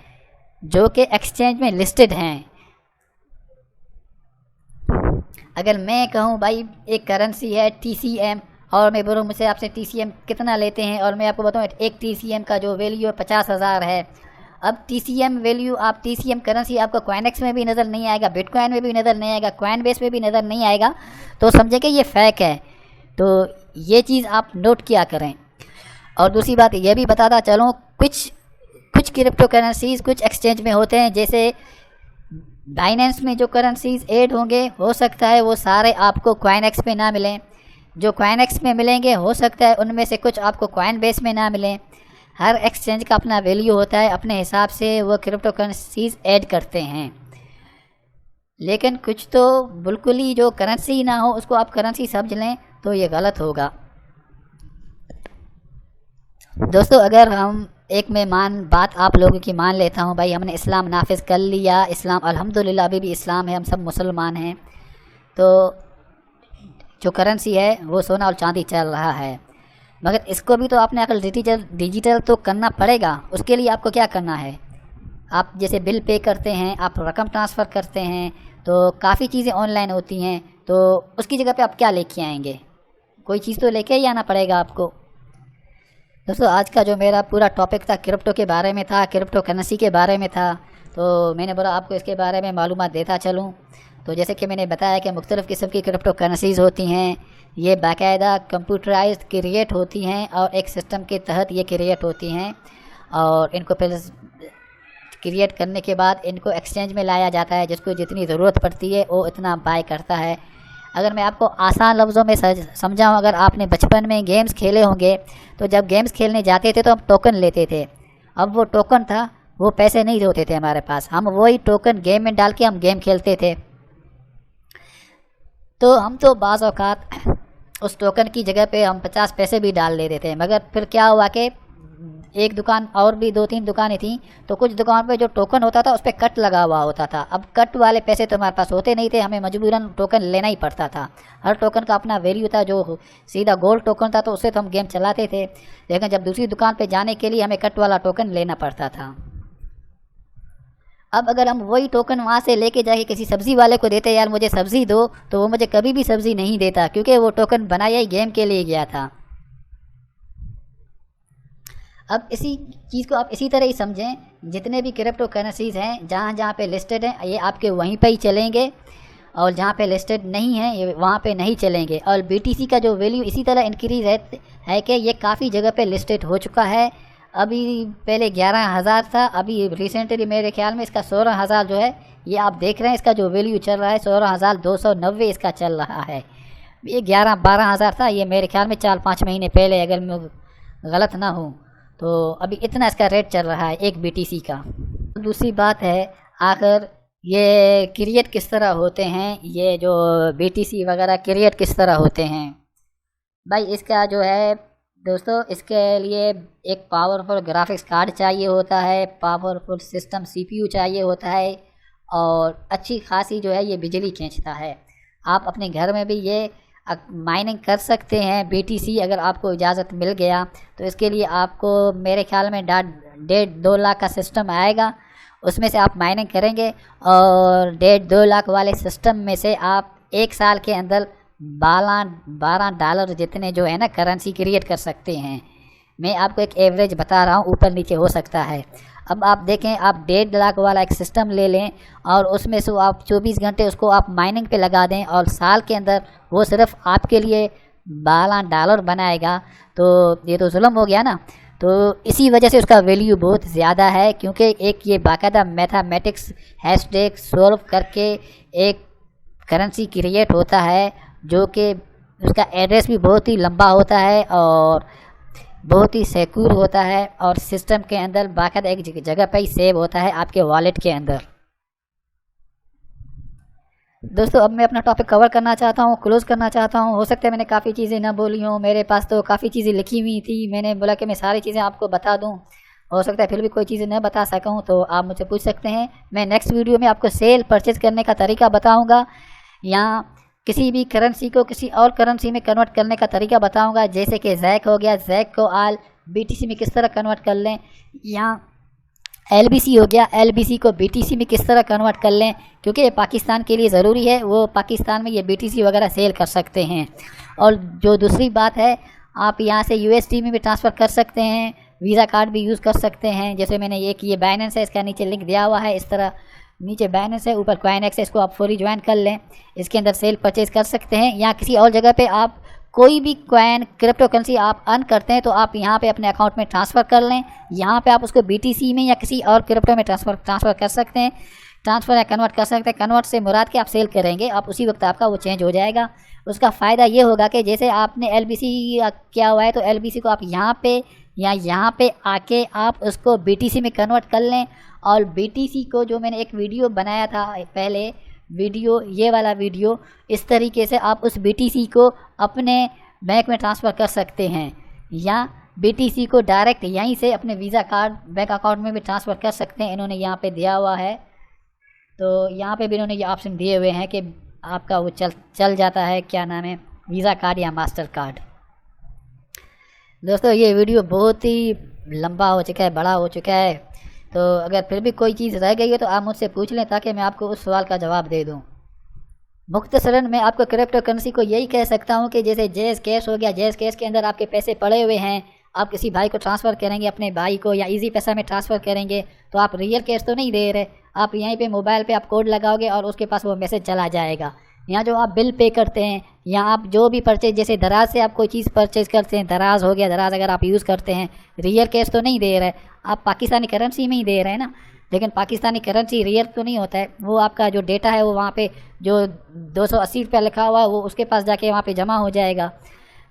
जो कि एक्सचेंज में लिस्टेड हैं। अगर मैं कहूँ भाई एक करेंसी है TCM, और मैं बोलूँ मुझसे आपसे TCM कितना लेते हैं, और मैं आपको बताऊँ एक TCM का जो वैल्यू है 50,000 है। अब TCM वैल्यू, आप TCM करेंसी आपको कॉइनेक्स में भी नज़र नहीं आएगा, बिटकॉइन में भी नज़र नहीं आएगा, कॉइनबेस में भी नज़र नहीं आएगा, तो समझे कि ये फेक है। तो ये चीज़ आप नोट किया करें। और दूसरी बात ये भी बताता चलूँ, कुछ क्रिप्टो करेंसीज़ कुछ एक्सचेंज में होते हैं, जैसे बाइनेंस में जो करेंसीज़ ऐड होंगे, हो सकता है वो सारे आपको कॉइनेक्स पे ना मिलें। जो कॉइनेक्स में मिलेंगे हो सकता है उनमें से कुछ आपको कॉइनबेस में ना मिलें। हर एक्सचेंज का अपना वैल्यू होता है, अपने हिसाब से वो क्रिप्टो करेंसीज़ ऐड करते हैं। लेकिन कुछ तो बिल्कुल ही जो करेंसी ना हो उसको आप करेंसी समझ लें, तो ये गलत होगा। दोस्तों, अगर हम एक मैं बात आप लोगों की मान लेता हूँ, भाई हमने इस्लाम नाफिज कर लिया, इस्लाम अल्हम्दुलिल्लाह अभी भी इस्लाम है, हम सब मुसलमान हैं, तो जो करेंसी है वो सोना और चांदी चल रहा है। मगर इसको भी तो आपने अगर डिजिटल तो करना पड़ेगा। उसके लिए आपको क्या करना है, आप जैसे बिल पे करते हैं, आप रकम ट्रांसफ़र करते हैं, तो काफ़ी चीज़ें ऑनलाइन होती हैं, तो उसकी जगह पे आप क्या लेके आएंगे? कोई चीज़ तो लेके ही आना पड़ेगा आपको। दोस्तों, आज का जो मेरा पूरा टॉपिक था क्रिप्टो के बारे में था, क्रिप्टो करेंसी के बारे में था, तो मैंने बोला आपको इसके बारे में मालूमात देता चलूँ। तो जैसे कि मैंने बताया कि मुख्तलिफ़ किस्म की क्रिप्टो करेंसीज़ होती हैं, ये बाकायदा कंप्यूटराइज्ड क्रिएट होती हैं और एक सिस्टम के तहत ये क्रिएट होती हैं, और इनको फिर क्रिएट करने के बाद इनको एक्सचेंज में लाया जाता है। जिसको जितनी ज़रूरत पड़ती है वो इतना बाय करता है। अगर मैं आपको आसान लफ्ज़ों में समझाऊँ, अगर आपने बचपन में गेम्स खेले होंगे तो जब गेम्स खेलने जाते थे तो हम टोकन लेते थे। अब वो टोकन था, वो पैसे नहीं होते थे हमारे पास, हम वही टोकन गेम में डाल के हम गेम खेलते थे। तो हम तो बाज़ औक़ात उस टोकन की जगह पे हम 50 पैसे भी डाल लेते थे, मगर फिर क्या हुआ कि एक दुकान और भी 2-3 दुकानें थीं, तो कुछ दुकान पे जो टोकन होता था उस पर कट लगा हुआ होता था। अब कट वाले पैसे तो हमारे पास होते नहीं थे, हमें मजबूरन टोकन लेना ही पड़ता था। हर टोकन का अपना वैल्यू था, जो सीधा गोल्ड टोकन था तो उससे तो हम गेम चलाते थे, लेकिन जब दूसरी दुकान पे जाने के लिए हमें कट वाला टोकन लेना पड़ता था। अब अगर हम वही टोकन वहाँ से लेके जाके किसी सब्ज़ी वाले को देते, यार मुझे सब्ज़ी दो, तो वो मुझे कभी भी सब्ज़ी नहीं देता, क्योंकि वो टोकन बनाया ही गेम के लिए गया था। अब इसी चीज़ को आप इसी तरह ही समझें, जितने भी क्रिप्टो करेंसीज़ हैं जहाँ जहाँ पे लिस्टेड हैं ये आपके वहीं पे ही चलेंगे, और जहाँ पे लिस्टेड नहीं हैं ये वहाँ पे नहीं चलेंगे। और BTC का जो वैल्यू इसी तरह इंक्रीज़ है कि ये काफ़ी जगह पे लिस्टेड हो चुका है। अभी पहले 11,000 था, अभी रिसेंटली मेरे ख्याल में इसका 16,000 जो है, ये आप देख रहे हैं इसका जो वैल्यू चल रहा है 16,290 इसका चल रहा है। ये 11-12,000 था, ये मेरे ख्याल में 4-5 महीने पहले, अगर मैं गलत ना हूँ तो अभी इतना इसका रेट चल रहा है एक BTC का। दूसरी बात है, आखिर ये क्रिएट किस तरह होते हैं, ये जो BTC वगैरह क्रिएट किस तरह होते हैं। भाई इसका जो है दोस्तों, इसके लिए एक पावरफुल ग्राफिक्स कार्ड चाहिए होता है, पावरफुल सिस्टम CPU चाहिए होता है, और अच्छी खासी जो है ये बिजली खींचता है। आप अपने घर में भी ये माइनिंग कर सकते हैं BTC, अगर आपको इजाज़त मिल गया तो। इसके लिए आपको मेरे ख्याल में 1.5-2 लाख का सिस्टम आएगा, उसमें से आप माइनिंग करेंगे, और 1.5-2 लाख वाले सिस्टम में से आप एक साल के अंदर $12 जितने जो है ना करेंसी क्रिएट कर सकते हैं। मैं आपको एक एवरेज बता रहा हूँ, ऊपर नीचे हो सकता है। अब आप देखें, आप 1.5 लाख वाला एक सिस्टम ले लें और उसमें से आप 24 घंटे उसको आप माइनिंग पे लगा दें, और साल के अंदर वो सिर्फ आपके लिए $12 बनाएगा, तो ये तो जुल्म हो गया ना। तो इसी वजह से उसका वैल्यू बहुत ज़्यादा है, क्योंकि एक ये बाकायदा मैथमेटिक्स हैशटैग सॉल्व करके एक करेंसी क्रिएट होता है, जो कि उसका एड्रेस भी बहुत ही लंबा होता है और बहुत ही सिक्योर होता है, और सिस्टम के अंदर बाकायदा एक जगह पर ही सेव होता है आपके वॉलेट के अंदर। दोस्तों अब मैं अपना टॉपिक कवर करना चाहता हूँ, क्लोज़ करना चाहता हूँ। हो सकता है मैंने काफ़ी चीज़ें ना बोली हों, मेरे पास तो काफ़ी चीज़ें लिखी हुई थी, मैंने बोला कि मैं सारी चीज़ें आपको बता दूँ। हो सकता है फिर भी कोई चीज़ें न बता सका हूँ, तो आप मुझसे पूछ सकते हैं। मैं नेक्स्ट वीडियो में आपको सेल परचेज़ करने का तरीका बताऊँगा, या किसी भी करेंसी को किसी और करेंसी में कन्वर्ट करने का तरीका बताऊंगा। जैसे कि जैक हो गया, जैक को आल BTC में किस तरह कन्वर्ट कर लें, या LBC हो गया, LBC को BTC में किस तरह कन्वर्ट कर लें, क्योंकि ये पाकिस्तान के लिए ज़रूरी है, वो पाकिस्तान में ये BTC वगैरह सेल कर सकते हैं। और जो दूसरी बात है, आप यहाँ से USD में भी ट्रांसफ़र कर सकते हैं, वीज़ा कार्ड भी यूज़ कर सकते हैं। जैसे मैंने ये बाइनेंस है, इसका नीचे लिंक दिया हुआ है, इस तरह नीचे बाइनेंस है, ऊपर CoinEx है, इसको आप फौरी ज्वाइन कर लें, इसके अंदर सेल परचेज़ कर सकते हैं। या किसी और जगह पे आप कोई भी कॉइन क्रिप्टो करेंसी आप अर्न करते हैं तो आप यहाँ पे अपने अकाउंट में ट्रांसफ़र कर लें, यहाँ पे आप उसको BTC में या किसी और क्रिप्टो में ट्रांसफ़र कर सकते हैं, ट्रांसफ़र या कन्वर्ट कर सकते हैं। कन्वर्ट से मुराद के आप सेल करेंगे, आप उसी वक्त आपका वो चेंज हो जाएगा। उसका फ़ायदा ये होगा कि जैसे आपने LBC किया हुआ है, तो LBC को आप यहाँ पे या यहाँ पे आके आप उसको BTC में कन्वर्ट कर लें। और BTC को जो मैंने एक वीडियो बनाया था पहले, वीडियो ये वाला वीडियो, इस तरीके से आप उस BTC को अपने बैंक में ट्रांसफ़र कर सकते हैं, या BTC को डायरेक्ट यहीं से अपने वीज़ा कार्ड बैंक अकाउंट में भी ट्रांसफ़र कर सकते हैं। इन्होंने यहाँ पे दिया हुआ है, तो यहाँ पे भी इन्होंने ये ऑप्शन दिए हुए हैं कि आपका वो चल जाता है, क्या नाम है, वीज़ा कार्ड या मास्टर कार्ड। दोस्तों ये वीडियो बहुत ही लंबा हो चुका है, बड़ा हो चुका है, तो अगर फिर भी कोई चीज़ रह गई है तो आप मुझसे पूछ लें, ताकि मैं आपको उस सवाल का जवाब दे दूं। मुख्तसरन मैं आपको क्रिप्टो करेंसी को यही कह सकता हूं कि जैसे जैज़ कैश हो गया, जैज़ कैश के अंदर आपके पैसे पड़े हुए हैं, आप किसी भाई को ट्रांसफ़र करेंगे, अपने भाई को, या इजी पैसा में ट्रांसफ़र करेंगे, तो आप रियल कैश तो नहीं दे रहे, आप यहीं पे मोबाइल पे आप कोड लगाओगे और उसके पास वो मैसेज चला जाएगा। यहाँ जो आप बिल पे करते हैं या आप जो भी परचेज, जैसे दराज से आप कोई चीज़ परचेज करते हैं, दराज हो गया, दराज अगर आप यूज़ करते हैं, रियल कैश तो नहीं दे रहे, आप पाकिस्तानी करेंसी में ही दे रहे हैं ना, लेकिन पाकिस्तानी करेंसी रियल तो नहीं होता है। वो आपका जो डेटा है वो वहाँ पे जो 280 रुपया लिखा हुआ है वो उसके पास जाके वहाँ पे जमा हो जाएगा।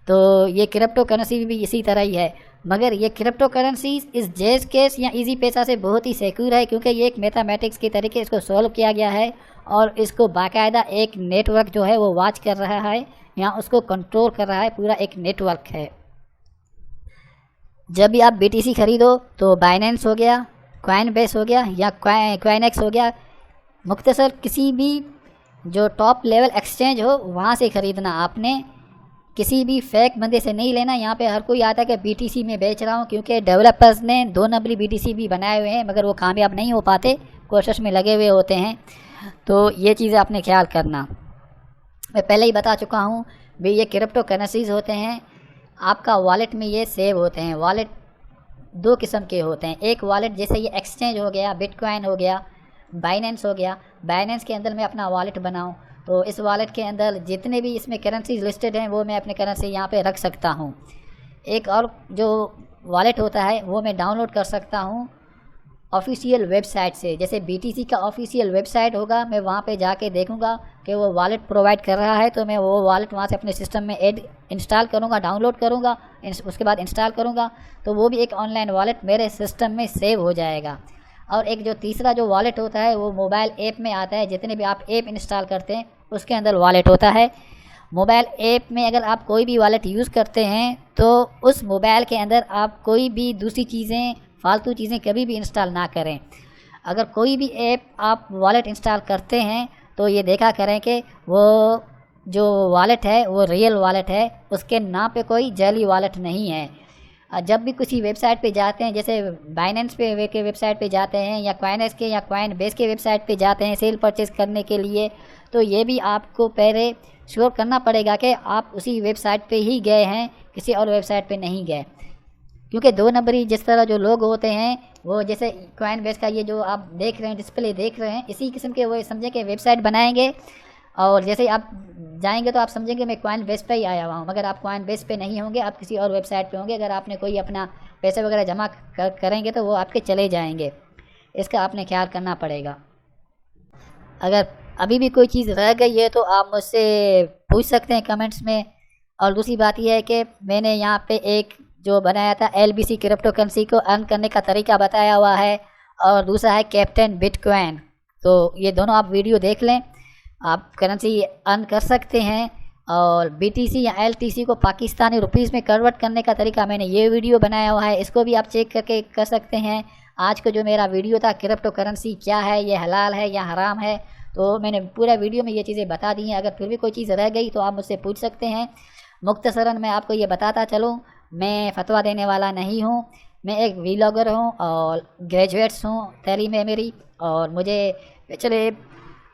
तो ये क्रिप्टो करेंसी भी इसी तरह ही है, मगर ये क्रिप्टो करेंसी इस जैज़ कैश या इजी पैसा से बहुत ही सिक्योर है, क्योंकि ये एक मैथमेटिक्स के तरीके इसको सॉल्व किया गया है और इसको बाकायदा एक नेटवर्क जो है वो वॉच कर रहा है या उसको कंट्रोल कर रहा है, पूरा एक नेटवर्क है। जब भी आप BTC खरीदो तो बाइनेंस हो गया, कॉइनबेस हो गया या कॉइनएक्स हो गया, मुख्तसर किसी भी जो टॉप लेवल एक्सचेंज हो वहाँ से ख़रीदना। आपने किसी भी फेक बंदे से नहीं लेना। यहाँ पे हर कोई आता है कि BTC में बेच रहा हूँ, क्योंकि डेवलपर्स ने 2 नंबरी BTC भी बनाए हुए हैं, मगर वो कामयाब नहीं हो पाते, कोशिश में लगे हुए होते हैं। तो ये चीज़ें आपने ख्याल करना। मैं पहले ही बता चुका हूँ भाई, ये क्रिप्टो करेंसीज़ होते हैं, आपका वॉलेट में ये सेव होते हैं। वॉलेट 2 किस्म के होते हैं। एक वॉलेट जैसे ये एक्सचेंज हो गया, बिटकॉइन हो गया, बाइनेंस हो गया। बाइनेंस के अंदर मैं अपना वॉलेट बनाऊँ तो इस वॉलेट के अंदर जितने भी इसमें करेंसीज लिस्टेड हैं वो मैं अपने करेंसी यहाँ पे रख सकता हूँ। एक और जो वॉलेट होता है वो मैं डाउनलोड कर सकता हूँ ऑफिशियल वेबसाइट से। जैसे BTC का ऑफिशियल वेबसाइट होगा, मैं वहाँ पे जाके देखूँगा कि वो वॉलेट प्रोवाइड कर रहा है, तो मैं वो वॉलेट वहाँ से अपने सिस्टम में इंस्टॉल करूँगा, डाउनलोड करूँगा, उसके बाद इंस्टॉल करूँगा, तो वो भी एक ऑनलाइन वॉलेट मेरे सिस्टम में सेव हो जाएगा। और एक जो तीसरा जो वॉलेट होता है वो मोबाइल ऐप में आता है। जितने भी आप ऐप इंस्टॉल करते हैं उसके अंदर वॉलेट होता है। मोबाइल ऐप में अगर आप कोई भी वॉलेट यूज़ करते हैं तो उस मोबाइल के अंदर आप कोई भी दूसरी चीज़ें, फालतू चीज़ें कभी भी इंस्टॉल ना करें। अगर कोई भी ऐप आप वॉलेट इंस्टॉल करते हैं तो ये देखा करें कि वो जो वॉलेट है वो रियल वॉलेट है, उसके नाम पे कोई जाली वॉलेट नहीं है। जब भी किसी वेबसाइट पे जाते हैं, जैसे बाइनेंस पे के वेबसाइट पे जाते हैं या कॉइनएक्स के या कॉइनबेस के वेबसाइट पे जाते हैं सेल परचेज करने के लिए, तो ये भी आपको पहले श्योर करना पड़ेगा कि आप उसी वेबसाइट पे ही गए हैं, किसी और वेबसाइट पे नहीं गए। क्योंकि 2 नंबरी जिस तरह जो लोग होते हैं, वो जैसे कॉइनबेस का ये जो आप देख रहे हैं, डिस्प्ले देख रहे हैं, इसी किस्म के वो समझे कि वेबसाइट बनाएंगे और जैसे आप जाएंगे तो आप समझेंगे मैं कॉइनबेस पे ही आया हुआ हूँ, मगर आप कॉइनबेस पे नहीं होंगे, आप किसी और वेबसाइट पे होंगे। अगर आपने कोई अपना पैसे वगैरह जमा करेंगे तो वो आपके चले जाएंगे, इसका आपने ख्याल करना पड़ेगा। अगर अभी भी कोई चीज़ रह गई है तो आप मुझसे पूछ सकते हैं कमेंट्स में। और दूसरी बात यह है कि मैंने यहाँ पे एक जो बनाया था LBC क्रिप्टो करेंसी को अर्न करने का तरीका बताया हुआ है, और दूसरा है कैप्टन बिटकॉइन। तो ये दोनों आप वीडियो देख लें, आप करेंसी अर्न कर सकते हैं। और BTC या LTC को पाकिस्तानी रुपीज़ में कन्वर्ट करने का तरीका मैंने ये वीडियो बनाया हुआ है, इसको भी आप चेक करके कर सकते हैं। आज का जो मेरा वीडियो था क्रिप्टो करेंसी क्या है, ये हलाल है या हराम है, तो मैंने पूरा वीडियो में ये चीज़ें बता दी हैं। अगर फिर भी कोई चीज़ रह गई तो आप मुझसे पूछ सकते हैं। मुख्तसरन मैं आपको ये बताता चलूँ, मैं फतवा देने वाला नहीं हूँ, मैं एक व्लॉगर हूँ और ग्रेजुएट्स हूँ, तलीम है मेरी, और मुझे पिछले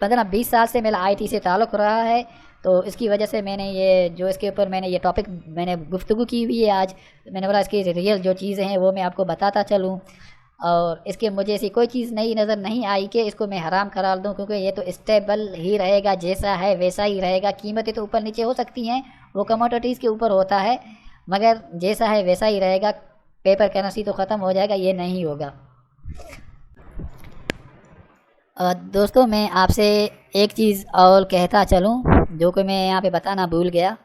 15-20 साल से मेरा IT से ताल्लुक़ रहा है। तो इसकी वजह से मैंने ये जो इसके ऊपर मैंने ये टॉपिक मैंने गुफ्तगू की हुई है आज, मैंने बोला इसकी रियल जो चीज़ें हैं वो मैं आपको बताता चलूँ। और इसके मुझे ऐसी कोई चीज़ नई नज़र नहीं आई कि इसको मैं हराम करार दूँ, क्योंकि ये तो स्टेबल ही रहेगा, जैसा है वैसा ही रहेगा। कीमतें तो ऊपर नीचे हो सकती हैं, वो कमोडिटीज़ के ऊपर होता है, मगर जैसा है वैसा ही रहेगा। पेपर करेंसी तो ख़त्म हो जाएगा, ये नहीं होगा। दोस्तों मैं आपसे एक चीज़ और कहता चलूँ जो कि मैं यहाँ पे बताना भूल गया।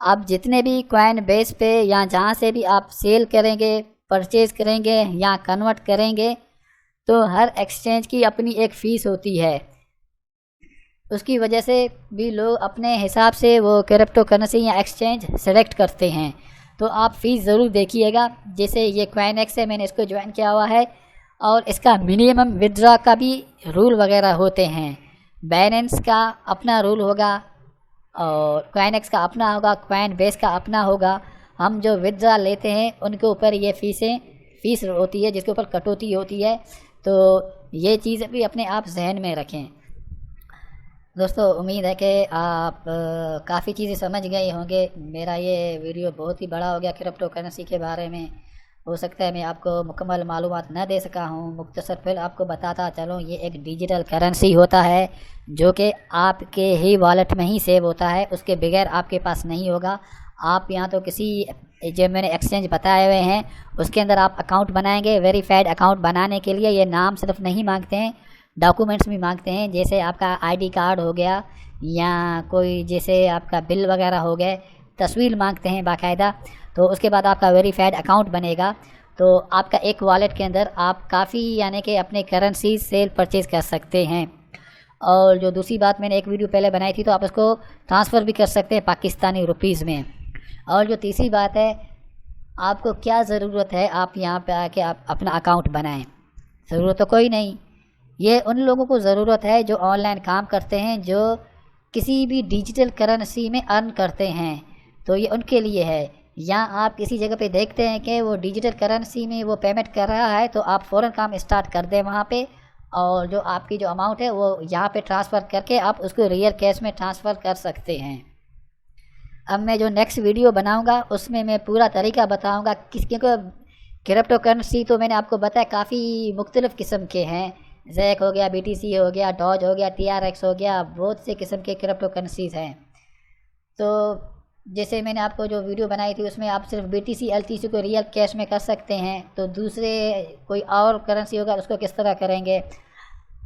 आप जितने भी कॉइनबेस पे या जहाँ से भी आप सेल करेंगे, परचेज़ करेंगे या कन्वर्ट करेंगे, तो हर एक्सचेंज की अपनी एक फ़ीस होती है। उसकी वजह से भी लोग अपने हिसाब से वो क्रिप्टो करेंसी या एक्सचेंज सेलेक्ट करते हैं। तो आप फ़ीस ज़रूर देखिएगा। जैसे ये कॉइनएक्स है, मैंने इसको ज्वाइन किया हुआ है, और इसका मिनिमम विड्रॉ का भी रूल वगैरह होते हैं। बाइनेंस का अपना रूल होगा और कॉइनएक्स का अपना होगा, कॉइनबेस का अपना होगा। हम जो विड्रॉ लेते हैं उनके ऊपर ये फ़ीस होती है, जिसके ऊपर कटौती होती है। तो ये चीज़ भी अपने आप जहन में रखें। दोस्तों उम्मीद है कि आप काफ़ी चीज़ें समझ गए होंगे। मेरा ये वीडियो बहुत ही बड़ा हो गया क्रिप्टो करेंसी के बारे में, हो सकता है मैं आपको मुकम्मल मालूमात न दे सका हूँ। मुख्तसर फिर आपको बताता चलूँ, ये एक डिजिटल करेंसी होता है जो कि आपके ही वॉलेट में ही सेव होता है, उसके बगैर आपके पास नहीं होगा। आप यहाँ तो किसी जो मैंने एक्सचेंज बताए हुए हैं उसके अंदर आप अकाउंट बनाएंगे। वेरीफाइड अकाउंट बनाने के लिए ये नाम सिर्फ नहीं मांगते हैं, डॉक्यूमेंट्स भी मांगते हैं, जैसे आपका आईडी कार्ड हो गया या कोई जैसे आपका बिल वगैरह हो गए, तस्वीर मांगते हैं बाकायदा। तो उसके बाद आपका वेरीफाइड अकाउंट बनेगा तो आपका एक वॉलेट के अंदर आप काफ़ी यानी कि अपने करेंसी सेल परचेज़ कर सकते हैं। और जो दूसरी बात मैंने एक वीडियो पहले बनाई थी, तो आप उसको ट्रांसफ़र भी कर सकते हैं पाकिस्तानी रुपीज़ में। और जो तीसरी बात है, आपको क्या ज़रूरत है आप यहाँ पे आके आप अपना अकाउंट बनाएं? ज़रूरत तो कोई नहीं। ये उन लोगों को ज़रूरत है जो ऑनलाइन काम करते हैं, जो किसी भी डिजिटल करेंसी में अर्न करते हैं, तो ये उनके लिए है। या आप किसी जगह पे देखते हैं कि वो डिजिटल करेंसी में वो पेमेंट कर रहा है, तो आप फ़ौरन काम स्टार्ट कर दें वहाँ पे, और जो आपकी जो अमाउंट है वो यहाँ पे ट्रांसफ़र करके आप उसको रियल कैश में ट्रांसफ़र कर सकते हैं। अब मैं जो नेक्स्ट वीडियो बनाऊंगा उसमें मैं पूरा तरीका बताऊंगा क्योंकि क्रिप्टो करेंसी तो मैंने आपको बताया काफ़ी मुख्तलिफ़ किस्म के हैं। जैक हो गया, BTC हो गया, डॉज हो गया, TRX हो गया, बहुत से किस्म के क्रिप्टो करेंसीज़ हैं। तो जैसे मैंने आपको जो वीडियो बनाई थी उसमें आप सिर्फ BTC LTC को रियल कैश में कर सकते हैं, तो दूसरे कोई और करेंसी होगा उसको किस तरह करेंगे,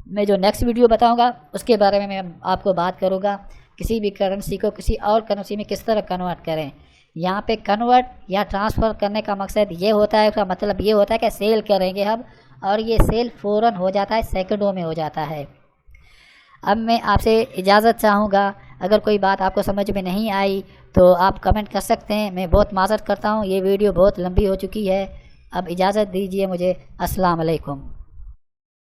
मैं जो नेक्स्ट वीडियो बताऊंगा उसके बारे में मैं आपको बात करूंगा। किसी भी करेंसी को किसी और करेंसी में किस तरह कन्वर्ट करें। यहाँ पे कन्वर्ट या ट्रांसफ़र करने का मकसद ये होता है, उसका मतलब ये होता है कि सेल करेंगे हम, और ये सेल फ़ौरन हो जाता है, सेकंडों में हो जाता है। अब मैं आपसे इजाज़त चाहूँगा, अगर कोई बात आपको समझ में नहीं आई तो आप कमेंट कर सकते हैं। मैं बहुत माज़रत करता हूँ, ये वीडियो बहुत लंबी हो चुकी है। अब इजाज़त दीजिए मुझे। अस्सलाम वालेकुम।